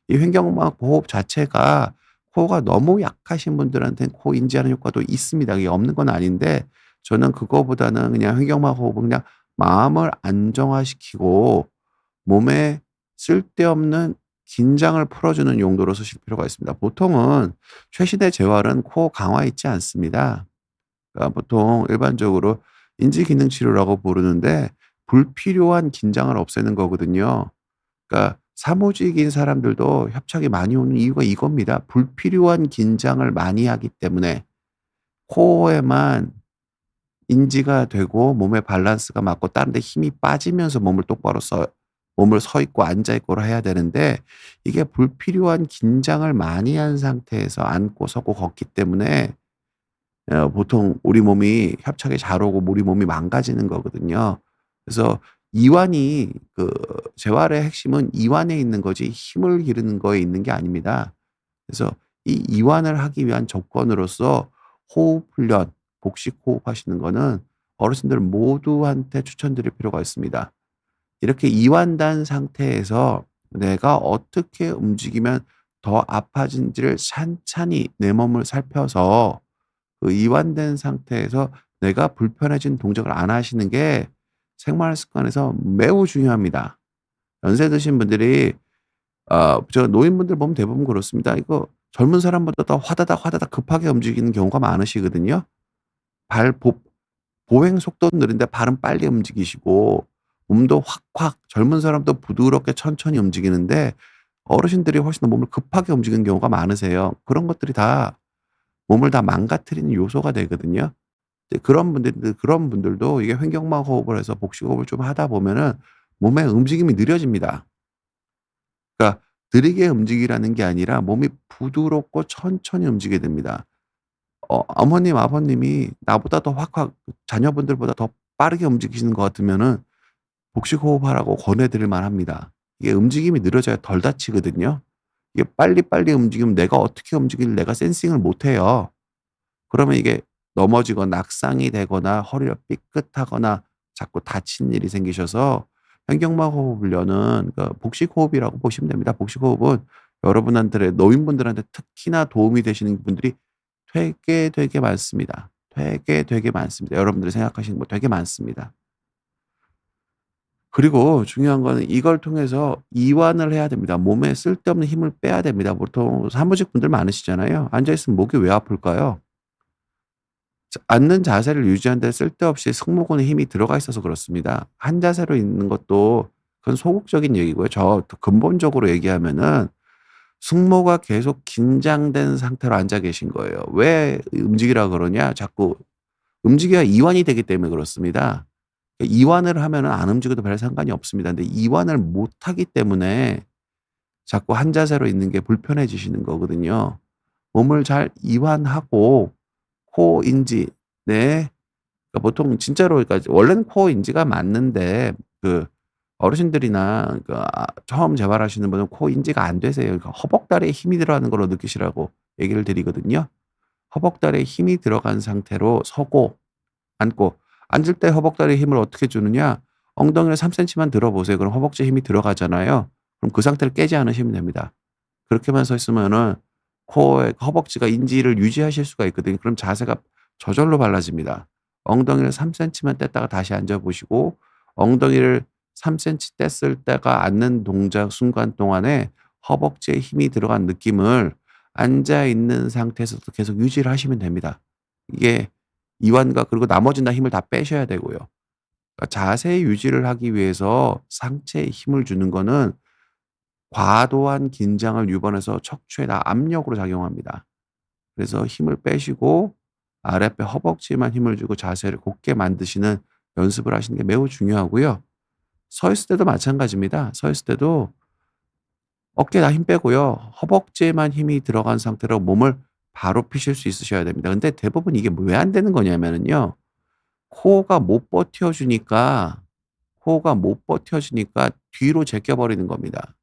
이 횡격막 호흡 자체가 코가 너무 약하신 분들한테는 코 인지하는 효과도 있습니다. 이게 없는 건 아닌데 저는 그거보다는 그냥 횡격막 호흡은 그냥 마음을 안정화시키고 몸에 쓸데없는 긴장을 풀어주는 용도로 쓰실 필요가 있습니다. 보통은 최신의 재활은 코 강화 있지 않습니다. 그러니까 보통 일반적으로 인지기능 치료라고 부르는데 불필요한 긴장을 없애는 거거든요. 그러니까 사무직인 사람들도 협착이 많이 오는 이유가 이겁니다. 불필요한 긴장을 많이 하기 때문에 코어에만 인지가 되고 몸의 밸런스가 맞고 다른 데 힘이 빠지면서 몸을 서 있고 앉아 있고를 해야 되는데 이게 불필요한 긴장을 많이 한 상태에서 앉고 서고 걷기 때문에 보통 우리 몸이 협착이 잘 오고 우리 몸이 망가지는 거거든요. 그래서 이완이 재활의 핵심은 이완에 있는 거지 힘을 기르는 거에 있는 게 아닙니다. 그래서 이 이완을 하기 위한 조건으로서 호흡 훈련, 복식 호흡하시는 거는 어르신들 모두한테 추천드릴 필요가 있습니다. 이렇게 이완된 상태에서 내가 어떻게 움직이면 더 아파진지를 찬찬히 내 몸을 살펴서 그 이완된 상태에서 내가 불편해진 동작을 안 하시는 게 생활 습관에서 매우 중요합니다. 연세 드신 분들이 저 노인분들 보면 대부분 그렇습니다. 이거 젊은 사람보다 더 화다닥 화다닥 급하게 움직이는 경우가 많으시거든요. 발 보 보행 속도는 느린데 발은 빨리 움직이시고 몸도 확확 젊은 사람도 부드럽게 천천히 움직이는데 어르신들이 훨씬 더 몸을 급하게 움직이는 경우가 많으세요. 그런 것들이 다 몸을 다 망가뜨리는 요소가 되거든요. 이제 그런 분들도 이게 횡격막 호흡을 해서 복식 호흡을 좀 하다 보면은 몸의 움직임이 느려집니다. 그러니까 느리게 움직이라는 게 아니라 몸이 부드럽고 천천히 움직이게 됩니다. 어머님, 아버님이 나보다 더 확확 자녀분들보다 더 빠르게 움직이시는 것 같으면은 복식 호흡하라고 권해 드릴 만합니다. 이게 움직임이 느려져야 덜 다치거든요. 이게 빨리빨리 움직이면 내가 어떻게 움직이는지 내가 센싱을 못 해요. 그러면 이게 넘어지거나 낙상이 되거나 허리가 삐끗하거나 자꾸 다치는 일이 생기셔서 횡격막 호흡 훈련은 복식 호흡이라고 보시면 됩니다. 복식 호흡은 여러분한테 노인분들한테 특히나 도움이 되시는 분들이 되게 많습니다. 되게 많습니다. 여러분들이 생각하시는 거 되게 많습니다. 그리고 중요한 거는 이걸 통해서 이완을 해야 됩니다. 몸에 쓸데없는 힘을 빼야 됩니다. 보통 사무직 분들 많으시잖아요. 앉아 있으면 목이 왜 아플까요? 앉는 자세를 유지하는 데 쓸데없이 승모근에 힘이 들어가 있어서 그렇습니다. 한 자세로 있는 것도 그건 소극적인 얘기고요. 더 근본적으로 얘기하면은 승모가 계속 긴장된 상태로 앉아 계신 거예요. 왜 움직이라 그러냐? 자꾸 움직여야 이완이 되기 때문에 그렇습니다. 이완을 하면은 안 움직여도 별 상관이 없습니다. 근데 이완을 못 하기 때문에 자꾸 한 자세로 있는 게 불편해지시는 거거든요. 몸을 잘 이완하고 코 인지 네. 보통 진짜로 원래는 코 인지가 맞는데 어르신들이나 처음 재활하시는 분은 코 인지가 안 되세요. 허벅다리에 힘이 들어가는 걸로 느끼시라고 얘기를 드리거든요. 허벅다리에 힘이 들어간 상태로 서고 앉고 앉을 때 허벅다리에 힘을 어떻게 주느냐? 엉덩이를 3 센티만 들어 보세요. 그럼 허벅지에 힘이 들어가잖아요. 그럼 그 상태를 깨지 않으시면 됩니다. 그렇게만 서 있으면은 코에 허벅지가 인지를 유지하실 수가 있거든요. 그럼 자세가 저절로 달라집니다. 엉덩이를 3 센티만 뗐다가 다시 앉아 보시고 엉덩이를 3 센티 뗐을 때가 앉는 동작 순간 동안에 허벅지에 힘이 들어간 느낌을 앉아 있는 상태에서도 계속 유지를 하시면 됩니다. 이게 이완과 그리고 나머지는 다 힘을 다 빼셔야 되고요. 그러니까 자세 유지를 하기 위해서 상체에 힘을 주는 거는 과도한 긴장을 유발해서 척추에다 압력으로 작용합니다. 그래서 힘을 빼시고 아랫배 허벅지에만 힘을 주고 자세를 곧게 만드시는 연습을 하시는 게 매우 중요하고요. 서 있을 때도 마찬가지입니다. 서 있을 때도 어깨에 다 힘 빼고요. 허벅지에만 힘이 들어간 상태로 몸을 바로 피실 수 있으셔야 됩니다. 근데 대부분 이게 왜 안 되는 거냐면은요. 코어가 못 버텨 주니까 뒤로 제껴 버리는 겁니다.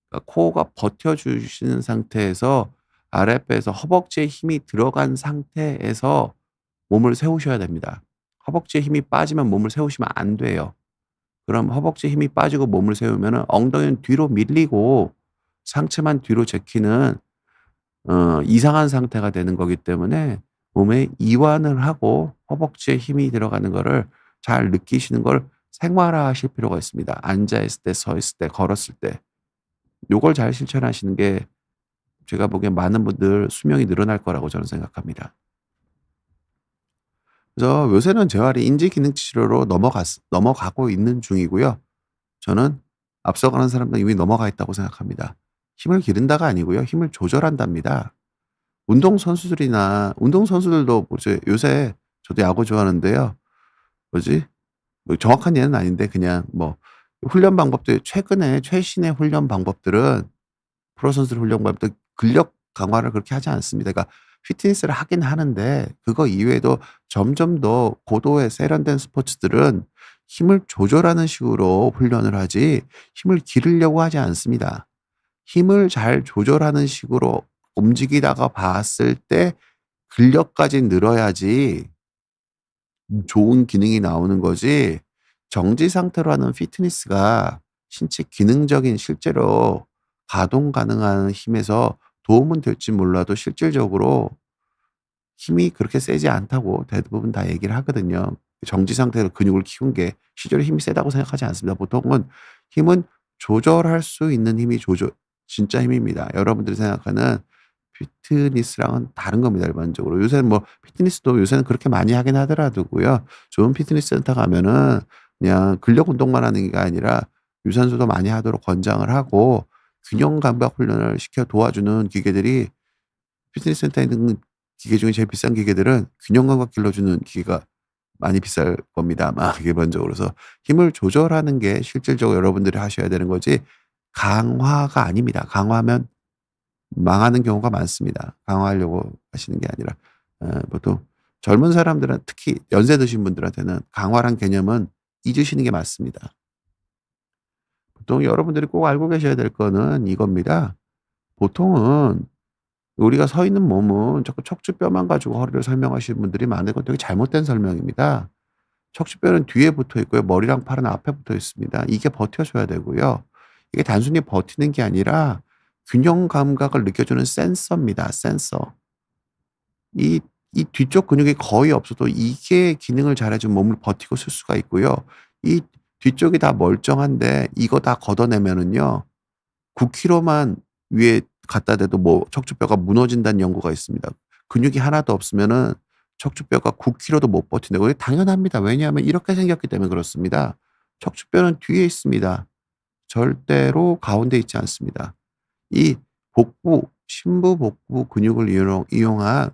그러니까 코어가 버텨 주시는 상태에서 아랫배에서 허벅지에 힘이 들어간 상태에서 몸을 세우셔야 됩니다. 허벅지에 힘이 빠지면 몸을 세우시면 안 돼요. 그럼 허벅지에 힘이 빠지고 몸을 세우면은 엉덩이는 뒤로 밀리고 상체만 뒤로 제키는 이상한 상태가 되는 거기 때문에 몸에 이완을 하고 허벅지에 힘이 들어가는 거를 잘 느끼시는 걸 생활화하실 필요가 있습니다. 앉아 있을 때, 서 있을 때, 걸었을 때. 요걸 잘 실천하시는 게 제가 보기엔 많은 분들 수명이 늘어날 거라고 저는 생각합니다. 그래서 요새는 재활이 인지기능 치료로 넘어가고 있는 중이고요. 저는 앞서가는 사람들은 이미 넘어가 있다고 생각합니다. 힘을 기른다가 아니고요. 힘을 조절한답니다. 운동선수들도 뭐지 요새 저도 야구 좋아하는데요. 뭐지? 뭐 정확한 예는 아닌데 그냥 뭐 훈련 방법들 최근에 최신의 훈련 방법들은 프로 선수들 훈련 방법도 근력 강화를 그렇게 하지 않습니다. 그러니까 피트니스를 하긴 하는데 그거 이외에도 점점 더 고도의 세련된 스포츠들은 힘을 조절하는 식으로 훈련을 하지 힘을 기르려고 하지 않습니다. 힘을 잘 조절하는 식으로 움직이다가 봤을 때 근력까지 늘어야지 좋은 기능이 나오는 거지 정지 상태로 하는 피트니스가 신체 기능적인 실제로 가동 가능한 힘에서 도움은 될지 몰라도 실질적으로 힘이 그렇게 세지 않다고 대부분 다 얘기를 하거든요. 정지 상태로 근육을 키운 게 실제로 힘이 세다고 생각하지 않습니다. 보통은 힘은 조절할 수 있는 힘이 진짜 힘입니다. 여러분들이 생각하는 피트니스랑은 다른 겁니다, 일반적으로. 요새는 뭐 피트니스도 요새는 그렇게 많이 하긴 하더라도요. 좋은 피트니스 센터 가면은 그냥 근력 운동만 하는 게 아니라 유산소도 많이 하도록 권장을 하고 균형 감각 훈련을 시켜 도와주는 기계들이 피트니스 센터에 있는 기계 중에 제일 비싼 기계들은 균형 감각 길러주는 기계가 많이 비쌀 겁니다, 아마 기본적으로. 그래서 힘을 조절하는 게 실질적으로 여러분들이 하셔야 되는 거지 강화가 아닙니다. 강화하면 망하는 경우가 많습니다. 강화하려고 하시는 게 아니라. 보통 젊은 사람들은 특히 연세 드신 분들한테는 강화란 개념은 잊으시는 게 맞습니다. 보통 여러분들이 꼭 알고 계셔야 될 거는 이겁니다. 보통은 우리가 서 있는 몸은 자꾸 척추뼈만 가지고 허리를 설명하시는 분들이 많은 건 되게 잘못된 설명입니다. 척추뼈는 뒤에 붙어 있고요. 머리랑 팔은 앞에 붙어 있습니다. 이게 버텨줘야 되고요. 이게 단순히 버티는 게 아니라 균형 감각을 느껴주는 센서입니다. 센서. 이 뒤쪽 근육이 거의 없어도 이게 기능을 잘해주면 몸을 버티고 쓸 수가 있고요. 이 뒤쪽이 다 멀쩡한데 이거 다 걷어내면은요. 9kg만 위에 갖다 대도 뭐 척추뼈가 무너진다는 연구가 있습니다. 근육이 하나도 없으면은 척추뼈가 9kg도 못 버틴다고. 이게 당연합니다. 왜냐하면 이렇게 생겼기 때문에 그렇습니다. 척추뼈는 뒤에 있습니다. 절대로 가운데 있지 않습니다. 이 심부 복부 근육을 이용한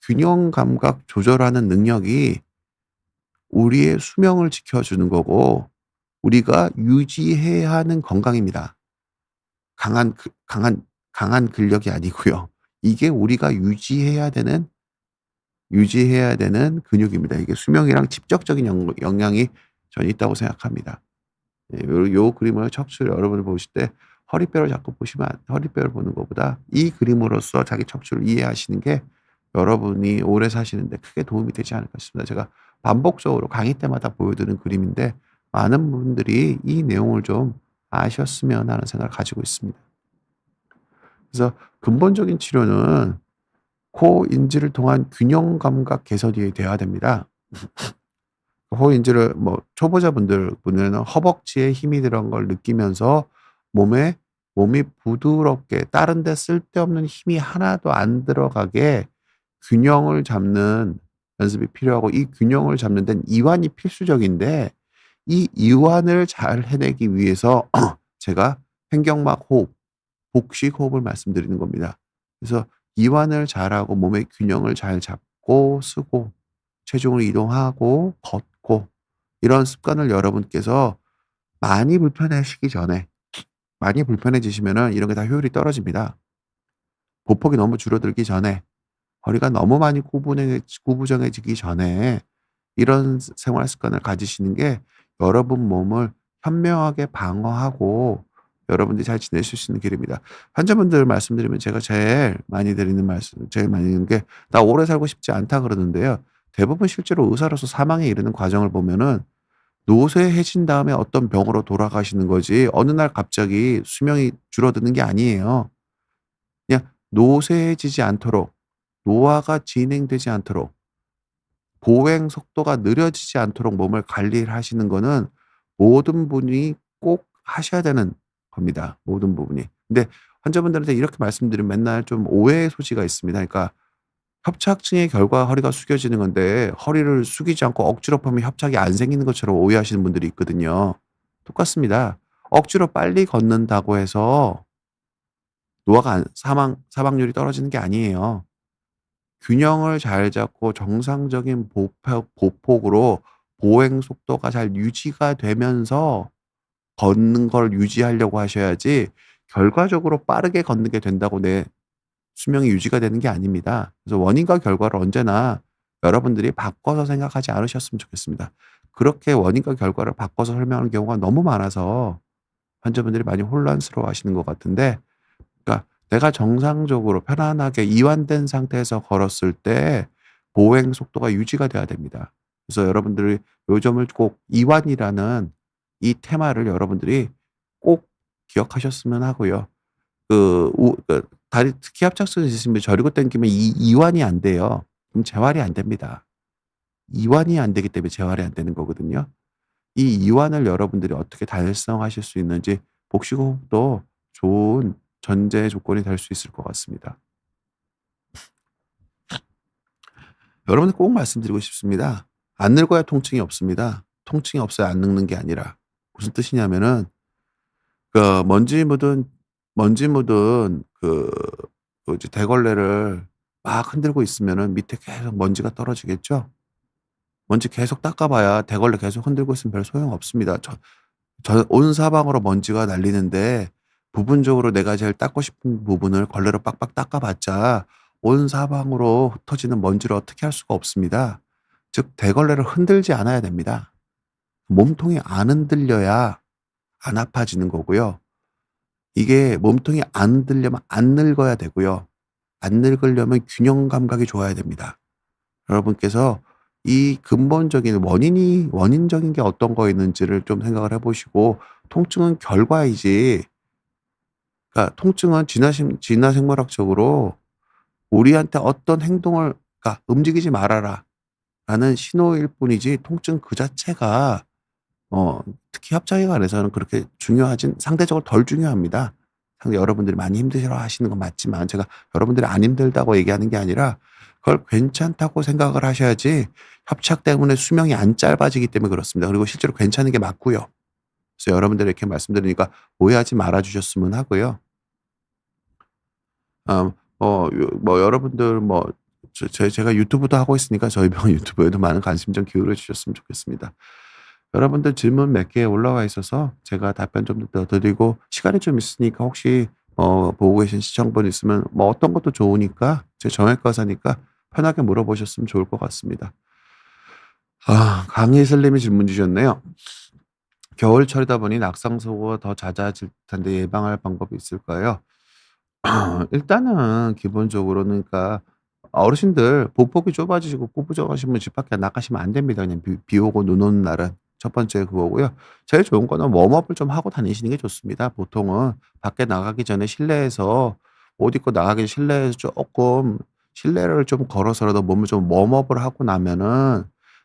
균형 감각 조절하는 능력이 우리의 수명을 지켜주는 거고 우리가 유지해야 하는 건강입니다. 강한 근력이 아니고요. 이게 우리가 유지해야 되는 근육입니다. 이게 수명이랑 직접적인 영향이 저는 있다고 생각합니다. 예, 요 그림을 척추를 여러분이 보실 때 허리뼈를 자꾸 보시면 허리뼈를 보는 것보다 이 그림으로써 자기 척추를 이해하시는 게 여러분이 오래 사시는 데 크게 도움이 되지 않을까 싶습니다. 제가 반복적으로 강의 때마다 보여드리는 그림인데 많은 분들이 이 내용을 좀 아셨으면 하는 생각을 가지고 있습니다. 그래서 근본적인 치료는 코 인지를 통한 균형 감각 개선이 돼야 됩니다. 코 인지를 뭐 초보자분들은 허벅지에 힘이 들어간 걸 느끼면서 몸이 부드럽게 다른 데 쓸데없는 힘이 하나도 안 들어가게 균형을 잡는 연습이 필요하고 이 균형을 잡는 데는 이완이 필수적인데 이 이완을 잘 해내기 위해서 제가 횡격막 호흡, 복식 호흡을 말씀드리는 겁니다. 그래서 이완을 잘하고 몸의 균형을 잘 잡고 쓰고 체중을 이동하고 걷고 이런 습관을 여러분께서 많이 불편해지시기 전에 많이 불편해지시면은 이런 게 다 효율이 떨어집니다. 보폭이 너무 줄어들기 전에 허리가 너무 많이 구부정해지기 전에 이런 생활 습관을 가지시는 게 여러분 몸을 현명하게 방어하고 여러분들이 잘 지내실 수 있는 길입니다. 환자분들 말씀드리면 제가 제일 많이 드리는 게 "나 오래 살고 싶지 않다." 그러는데요. 대부분 실제로 의사로서 사망에 이르는 과정을 보면은 노쇠해진 다음에 어떤 병으로 돌아가시는 거지 어느 날 갑자기 수명이 줄어드는 게 아니에요. 그냥 노쇠해지지 않도록, 노화가 진행되지 않도록, 보행 속도가 느려지지 않도록 몸을 관리를 하시는 거는 모든 분이 꼭 하셔야 되는 겁니다, 모든 부분이. 근데 환자분들한테 이렇게 말씀드리면 맨날 좀 오해의 소지가 있습니다. 그러니까 협착증의 결과 허리가 숙여지는 건데 허리를 숙이지 않고 억지로 펴면 협착이 안 생기는 것처럼 오해하시는 분들이 있거든요. 똑같습니다. 억지로 빨리 걷는다고 해서 노화가 사망률이 떨어지는 게 아니에요. 균형을 잘 잡고 정상적인 보폭으로 보행 속도가 잘 유지가 되면서 걷는 걸 유지하려고 하셔야지 결과적으로 빠르게 걷는 게 된다고 내 수명이 유지가 되는 게 아닙니다. 그래서 원인과 결과를 언제나 여러분들이 바꿔서 생각하지 않으셨으면 좋겠습니다. 그렇게 원인과 결과를 바꿔서 설명하는 경우가 너무 많아서 환자분들이 많이 혼란스러워하시는 것 같은데, 그러니까 내가 정상적으로 편안하게 이완된 상태에서 걸었을 때 보행 속도가 유지가 돼야 됩니다. 그래서 여러분들이 요 점을 꼭 이완이라는 이 테마를 여러분들이 꼭 기억하셨으면 하고요. 다리 특히 협착증이 있으시면 저리고 당기면 이 이완이 안 돼요. 그럼 재활이 안 됩니다. 이완이 안 되기 때문에 재활이 안 되는 거거든요. 이 이완을 여러분들이 어떻게 달성하실 수 있는지 복식호흡도 좋은 전제 조건이 될 수 있을 것 같습니다. 여러분들 꼭 말씀드리고 싶습니다. 안 늙어야 통증이 없습니다. 통증이 없어야 안 늙는 게 아니라 무슨 뜻이냐면은 먼지 묻은 뭐지 대걸레를 막 흔들고 있으면은 밑에 계속 먼지가 떨어지겠죠? 먼지 계속 닦아 봐야 대걸레 계속 흔들고 있으면 별 소용없습니다. 온 사방으로 먼지가 날리는데 부분적으로 내가 제일 닦고 싶은 부분을 걸레로 빡빡 닦아 봤자 온 사방으로 흩어지는 먼지를 어떻게 할 수가 없습니다. 즉 대걸레를 흔들지 않아야 됩니다. 몸통이 안 흔들려야 안 아파지는 거고요. 이게 몸통이 안 흔들려면 안 늙어야 되고요. 안 늙으려면 균형 감각이 좋아야 됩니다. 여러분께서 이 근본적인 원인적인 게 어떤 거 있는지를 좀 생각을 해 보시고, 통증은 결과이지, 그러니까 통증은 진화 생물학적으로 우리한테 어떤 행동을, 그러니까 "움직이지 말아라." 라는 신호일 뿐이지 통증 그 자체가 특히 협착에 관해서는 그렇게 상대적으로 덜 중요합니다. 여러분들이 많이 힘드시러 하시는 건 맞지만 제가 여러분들이 안 힘들다고 얘기하는 게 아니라 그걸 괜찮다고 생각을 하셔야지, 협착 때문에 수명이 안 짧아지기 때문에 그렇습니다. 그리고 실제로 괜찮은 게 맞고요. 그래서 여러분들이 이렇게 말씀드리니까 오해하지 말아 주셨으면 하고요. 여러분들 제가 유튜브도 하고 있으니까 저희 병원 유튜브에도 많은 관심 좀 기울여 주셨으면 좋겠습니다. 여러분들 질문 몇 개 올라와 있어서 제가 답변 좀 더 드리고, 시간이 좀 있으니까 혹시 보고 계신 시청분 있으면 어떤 것도 좋으니까 제 정형외과 의사니까 편하게 물어보셨으면 좋을 것 같습니다. 강희슬 님이 질문 주셨네요. 겨울철이다 보니 낙상사고가 더 잦아질 텐데 예방할 방법이 있을까요? 일단은 기본적으로는, 그러니까 어르신들 보폭이 좁아지시고 꾸부정하시면 집 밖에 나가시면 안 됩니다. 그냥 비 오고 눈 오는 날은. 첫 번째 그거고요. 제일 좋은 거는 웜업을 좀 하고 다니시는 게 좋습니다. 보통은 밖에 나가기 전에 실내에서 옷 입고 나가기 실내에서 조금 실내를 좀 걸어서라도 몸을 좀 웜업을 하고 나면은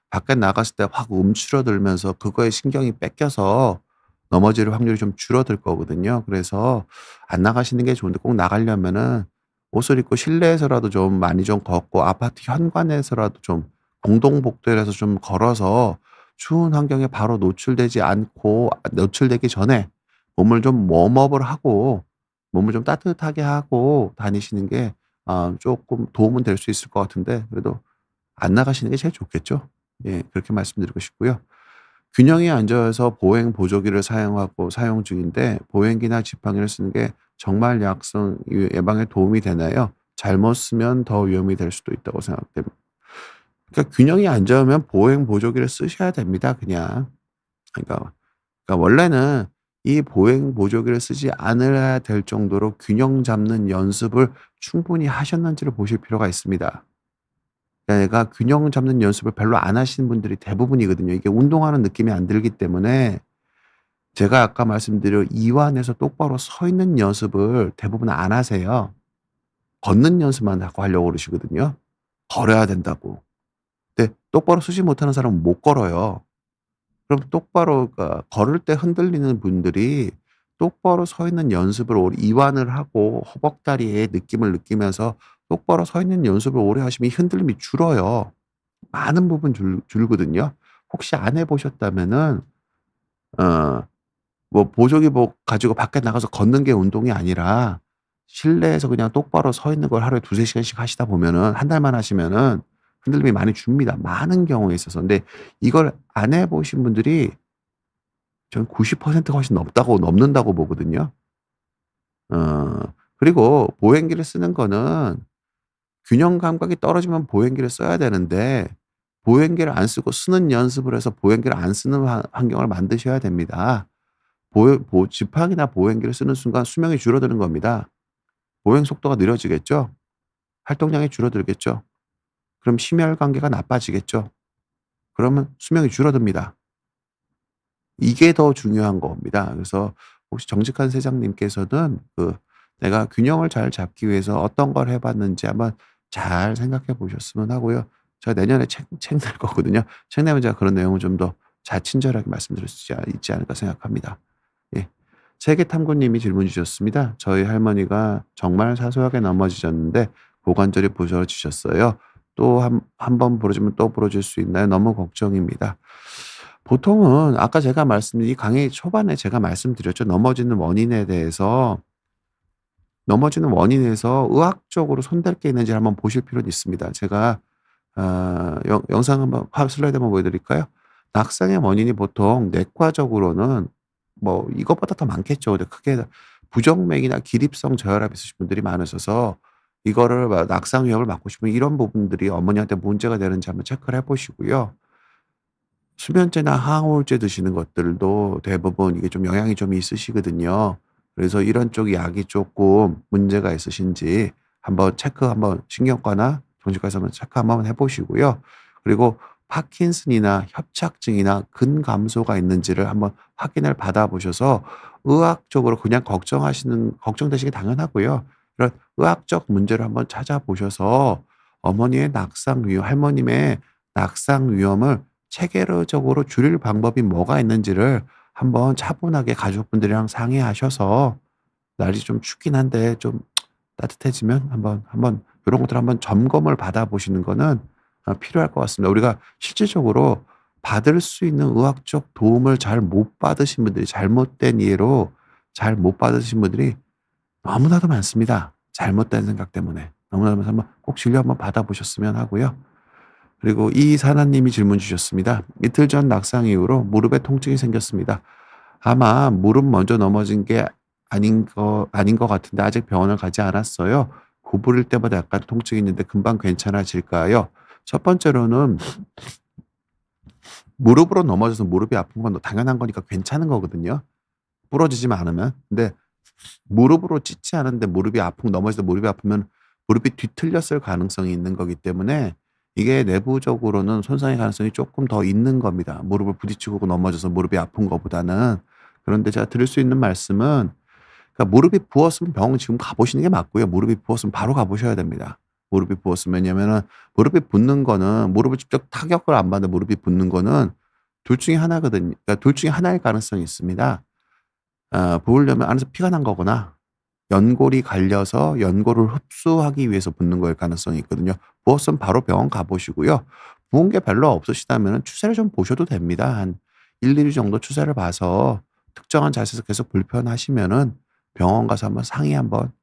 밖에 나갔을 때 확 움츠러들면서 그거에 신경이 뺏겨서 넘어질 확률이 좀 줄어들 거거든요. 그래서 안 나가시는 게 좋은데, 꼭 나가려면은 옷을 입고 실내에서라도 좀 많이 좀 걷고 아파트 현관에서라도 좀 공동복도에서 좀 걸어서 추운 환경에 바로 노출되기 전에 몸을 좀 웜업을 하고 몸을 좀 따뜻하게 하고 다니시는 게 쪼끔 도움은 될 수 있을 것 같은데, 그래도 안 나가시는 게 제일 좋겠죠. 예, 그렇게 말씀드리고 싶고요. 균형이 안 좋아서 보행 보조기를 사용 중인데 보행기나 지팡이를 쓰는 게 정말 약성 예방에 도움이 되나요? 잘못 쓰면 더 위험이 될 수도 있다고 생각됩니다. 그러니까 균형이 안 좋으면 보행 보조기를 쓰셔야 됩니다, 그냥. 그러니까 원래는 이 보행 보조기를 쓰지 않아야 될 정도로 균형 잡는 연습을 충분히 하셨는지를 보실 필요가 있습니다. 내가 균형 잡는 연습을 별로 안 하시는 분들이 대부분이거든요. 이게 운동하는 느낌이 안 들기 때문에 제가 아까 말씀드린 이완해서 똑바로 서 있는 연습을 대부분 안 하세요. 걷는 연습만 자꾸 하려고 그러시거든요. 걸어야 된다고. 근데 똑바로 서지 못하는 사람은 못 걸어요. 그럼 똑바로 그러니까 걸을 때 흔들리는 분들이 똑바로 서 있는 연습을 오래 이완을 하고 허벅다리의 느낌을 느끼면서 똑바로 서 있는 연습을 오래 하시면 이 흔들림이 줄어요. 많은 부분 줄거든요. 혹시 안 해 보셨다면은 어 뭐 보조기복 가지고 밖에 나가서 걷는 게 운동이 아니라 실내에서 그냥 똑바로 서 있는 걸 하루에 2-3 시간씩 하시다 보면은 한 달만 하시면은 흔들림이 많이 줍니다, 많은 경우에 있어서. 근데 이걸 안 해 보신 분들이 저는 90%가 훨씬 넘는다고 보거든요. 어 그리고 보행기를 쓰는 거는 균형 감각이 떨어지면 보행기를 써야 되는데 보행기를 안 쓰고 쓰는 연습을 해서 보행기를 안 쓰는 환경을 만드셔야 됩니다. 지팡이나 보행기를 쓰는 순간 수명이 줄어드는 겁니다. 보행 속도가 느려지겠죠? 활동량이 줄어들겠죠? 그럼 심혈관계가 나빠지겠죠? 그러면 수명이 줄어듭니다. 이게 더 중요한 겁니다. 그래서 혹시 정직한 세장님께서는 내가 균형을 잘 잡기 위해서 어떤 걸 해 봤는지 한번 잘 생각해 보셨으면 하고요. 제가 내년에 책 낼 거거든요. 책 내면 제가 그런 내용을 좀 더 잘 친절하게 말씀드릴 수 있지 않을까 생각합니다. 예. 세계탐구 님이 질문 주셨습니다. "저희 할머니가 정말 사소하게 넘어지셨는데 고관절이 부서지셨어요. 또 한 번 부러지면 또 부러질 수 있나요? 너무 걱정입니다." 보통은 아까 제가 말씀드린 이 강의 초반에 제가 말씀드렸죠. 넘어지는 원인에서 의학적으로 손댈 게 있는지를 한번 보실 필요는 있습니다. 제가 영상 한번 슬라이드 한번 보여 드릴까요? 낙상의 원인이 보통 내과적으로는 뭐 이것보다 더 많겠죠. 근데 크게 부정맥이나 기립성 저혈압 있으신 분들이 많으셔서 이거를 낙상 위험을 막고 싶으면 이런 부분들이 어머니한테 문제가 되는지 한번 체크를 해 보시고요. 수면제나 항우울제 드시는 것들도 대부분 이게 좀 영향이 좀 있으시거든요. 그래서 이런 쪽 약이 쪼끔 문제가 있으신지 한번 신경과나 정신과에서 한번 체크 한번 해 보시고요. 그리고 파킨슨이나 협착증이나 근감소가 있는지를 한번 확인을 받아 보셔서 의학적으로 그냥 걱정되시기 당연하고요. 이런 의학적 문제를 한번 찾아보셔서 할머님의 낙상 위험을 체계적으로 줄일 방법이 뭐가 있는지를 한번 차분하게 가족분들이랑 상의하셔서 날이 좀 춥긴 한데 좀 따뜻해지면 한번 요런 것들 한번 점검을 받아 보시는 거는 필요할 것 같습니다. 우리가 실질적으로 받을 수 있는 의학적 도움을 잘 못 받으신 분들이 잘못된 이해로 잘 못 받으신 분들이 너무나도 많습니다. 잘못된 생각 때문에. 너무나도 많아서 한번 꼭 진료 한번 받아 보셨으면 하고요. 그리고 이사나 님이 질문 주셨습니다. "이틀 전 낙상 이후로 무릎에 통증이 생겼습니다. 아마 무릎 먼저 넘어진 게 아닌 것 같은데 아직 병원을 가지 않았어요. 구부릴 때마다 약간 통증이 있는데 금방 괜찮아질까요?" 첫 번째로는 무릎으로 넘어져서 무릎이 아픈 건 당연한 거니까 괜찮은 거거든요, 부러지지만 않으면. 근데 무릎으로 찢지 않은데 넘어져서 무릎이 아프면 무릎이 뒤틀렸을 가능성이 있는 거기 때문에 이게 내부적으로는 손상의 가능성이 쪼끔 더 있는 겁니다, 무릎을 부딪히고 넘어져서 무릎이 아픈 거보다는. 그런데 제가 드릴 수 있는 말씀은 그러니까 무릎이 부었으면 병원 지금 가 보시는 게 맞고요. 무릎이 부었으면 바로 가 보셔야 됩니다. 무릎이 부었으면. 왜냐면은 무릎이 붓는 거는 무릎을 직접 타격을 안 받는데 무릎이 붓는 거는 둘 중에 하나거든요. 그러니까 둘 중에 하나일 가능성이 있습니다. 부으려면 안에서 피가 난 거거나 연골이 갈려서 연골을 흡수하기 위해서 붓는 거일 가능성이 있거든요. 부었으면 바로 병원 가 보시고요. 부은 게 별로 없으시다면은 추세를 좀 보셔도 됩니다. 한 1-2 주 정도 추세를 봐서 특정한 자세에서 계속 불편하시면은 병원 가서 한번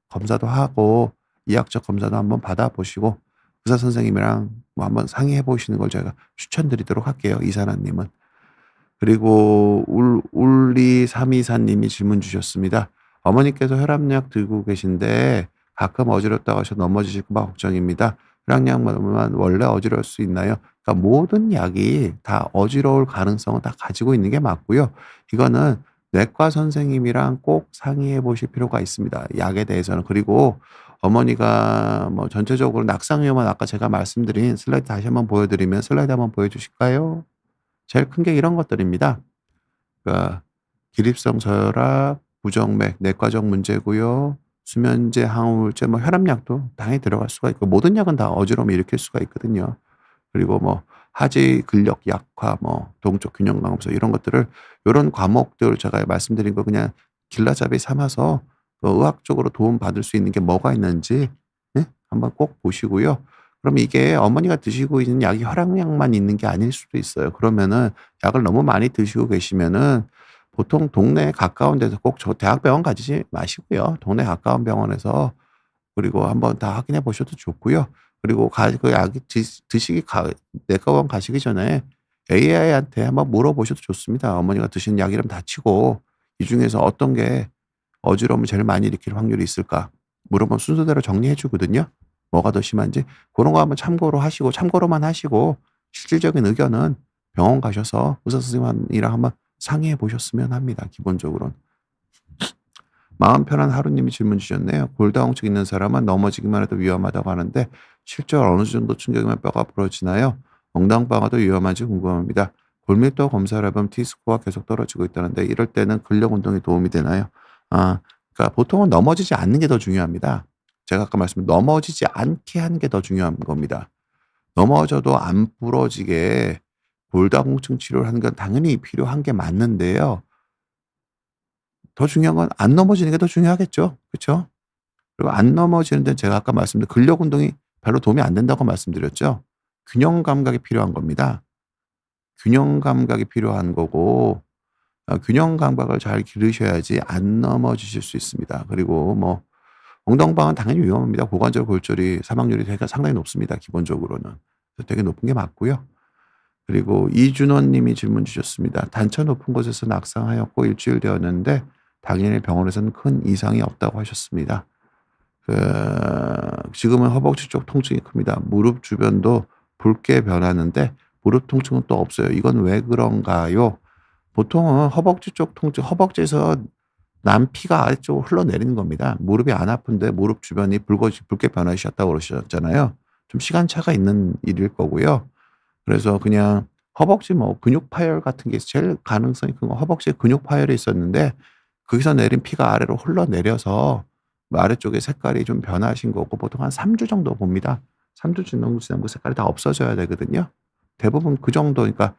검사도 하고 이학적 검사도 한번 받아 보시고 의사 선생님이랑 뭐 한번 상의해 보시는 걸 제가 추천드리도록 할게요, 이사나 님은. 그리고 울리324 님이 질문 주셨습니다. "어머니께서 혈압약 들고 계신데 가끔 어지럽다고 하셔서 넘어지실까 봐 걱정입니다. 혈압약 먹으면 원래 어지러울 수 있나요?" 그러니까 모든 약이 다 어지러울 가능성은 다 가지고 있는 게 맞고요. 이거는 내과 선생님이랑 꼭 상의해 보실 필요가 있습니다, 약에 대해서는. 그리고 어머니가 뭐 전체적으로 낙상 위험은 아까 제가 말씀드린 슬라이드 다시 한번 보여 드리면 슬라이드 한번 보여 주실까요? 제일 큰 게 이런 것들입니다. 그러니까 기립성 저혈압, 부정맥, 내과적 문제고요. 수면제, 항우울제, 뭐 혈압약도 당연히 들어갈 수가 있고 모든 약은 다 어지러움을 일으킬 수가 있거든요. 그리고 뭐 하지 근력 약화, 뭐 동적 균형 감소 이런 것들을 요런 과목들 제가 말씀드린 거 그냥 길라잡이 삼아서 의학적으로 도움받을 수 있는 게 뭐가 있는지 예? 한번 꼭 보시고요. 그럼 이게 어머니가 드시고 있는 약이 혈압약만 있는 게 아닐 수도 있어요. 그러면은 약을 너무 많이 드시고 계시면은 보통 동네에 가까운 데서 꼭 저 대학병원 가지 마시고요. 동네 가까운 병원에서 그리고 한번 다 확인해 보셔도 좋고요. 그리고 그 약이 드시기 내과병원 가시기 전에 AI한테 한번 물어보셔도 좋습니다. 어머니가 드시는 약 이름 다 치고 이 중에서 어떤 게 어지러움을 제일 많이 일으킬 확률이 있을까? 물어보면 순서대로 정리해 주거든요. 뭐가 더 심한지 그런 거 한번 참고로 하시고 참고로만 하시고 실질적인 의견은 병원 가셔서 의사 선생님이랑 한번 상의해 보셨으면 합니다, 기본적으로는. 마음 편한 하루님이 질문 주셨네요. 골다공증 있는 사람은 넘어지기만 해도 위험하다고 하는데 실제로 어느 정도 충격이면 뼈가 부러지나요? 엉덩방아도 위험한지 궁금합니다. 골밀도 검사를 해보면 T스코어가 계속 떨어지고 있다는데 이럴 때는 근력 운동이 도움이 되나요? 그러니까 보통은 넘어지지 않는 게 더 중요합니다. 제가 아까 말씀드린 넘어지지 않게 하는 게 더 중요한 겁니다. 넘어져도 안 부러지게 골다공증 치료를 하는 건 당연히 필요한 게 맞는데요. 더 중요한 건 안 넘어지는 게 더 중요하겠죠. 그쵸? 그리고 안 넘어지는 데는 제가 아까 말씀드린 근력 운동이 별로 도움이 안 된다고 말씀드렸죠. 균형 감각이 필요한 겁니다. 균형 감각이 필요한 거고 균형 감각을 잘 기르셔야지 안 넘어지실 수 있습니다. 그리고 뭐 엉덩방은 당연히 위험합니다. 고관절 골절이 사망률이 되게 상당히 높습니다, 기본적으로는. 그래서 되게 높은 게 맞고요. 그리고 이준원 님이 질문 주셨습니다. "단차 높은 곳에서 낙상하였고 일주일 되었는데 당일 병원에서는 큰 이상이 없다고 하셨습니다. 지금은 허벅지 쪽 통증이 큽니다. 무릎 주변도 붉게 변하는데 무릎 통증은 또 없어요. 이건 왜 그런가요?" 보통은 허벅지 쪽 통증 허벅지에서 난 피가 아래쪽으로 흘러내리는 겁니다. 무릎이 안 아픈데 무릎 주변이 붉게 변하셨다고 그러셨잖아요. 좀 시간차가 있는 일일 거고요. 그래서 그냥 허벅지 뭐 근육 파열 같은 게 제일 가능성이 큰 건 허벅지에 근육 파열이 있었는데 거기서 내린 피가 아래로 흘러내려서 뭐 아래쪽에 색깔이 좀 변하신 거고 보통 한 3주 정도 봅니다. 3주 지나면 그 색깔이 다 없어져야 되거든요. 대부분 그 정도 그러니까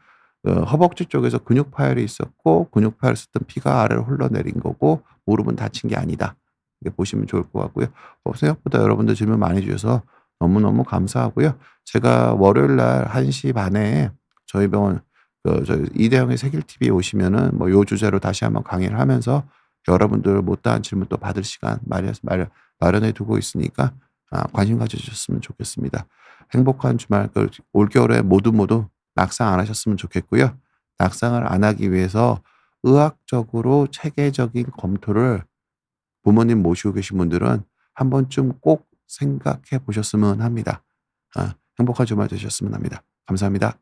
허벅지 쪽에서 근육 파열이 있었고 근육 파열을 썼던 피가 아래로 흘러내린 거고 무릎은 다친 게 아니다. 이렇게 보시면 좋을 것 같고요. 생각보다 여러분들 질문 많이 주셔서 너무너무 감사하고요. 제가 월요일 날 1시 반에 저희 병원 저희 이대형의 세길 TV에 오시면은 뭐 요 주제로 다시 한번 강의를 하면서 여러분들 못다한 질문 또 받을 시간 마련해 두고 있으니까 관심 가져 주셨으면 좋겠습니다. 행복한 주말 올겨울에 모두 낙상 안 하셨으면 좋겠고요. 낙상을 안 하기 위해서 의학적으로 체계적인 검토를 부모님 모시고 계신 분들은 한 번쯤 꼭 생각해 보셨으면 합니다. 행복한 주말 되셨으면 합니다. 감사합니다.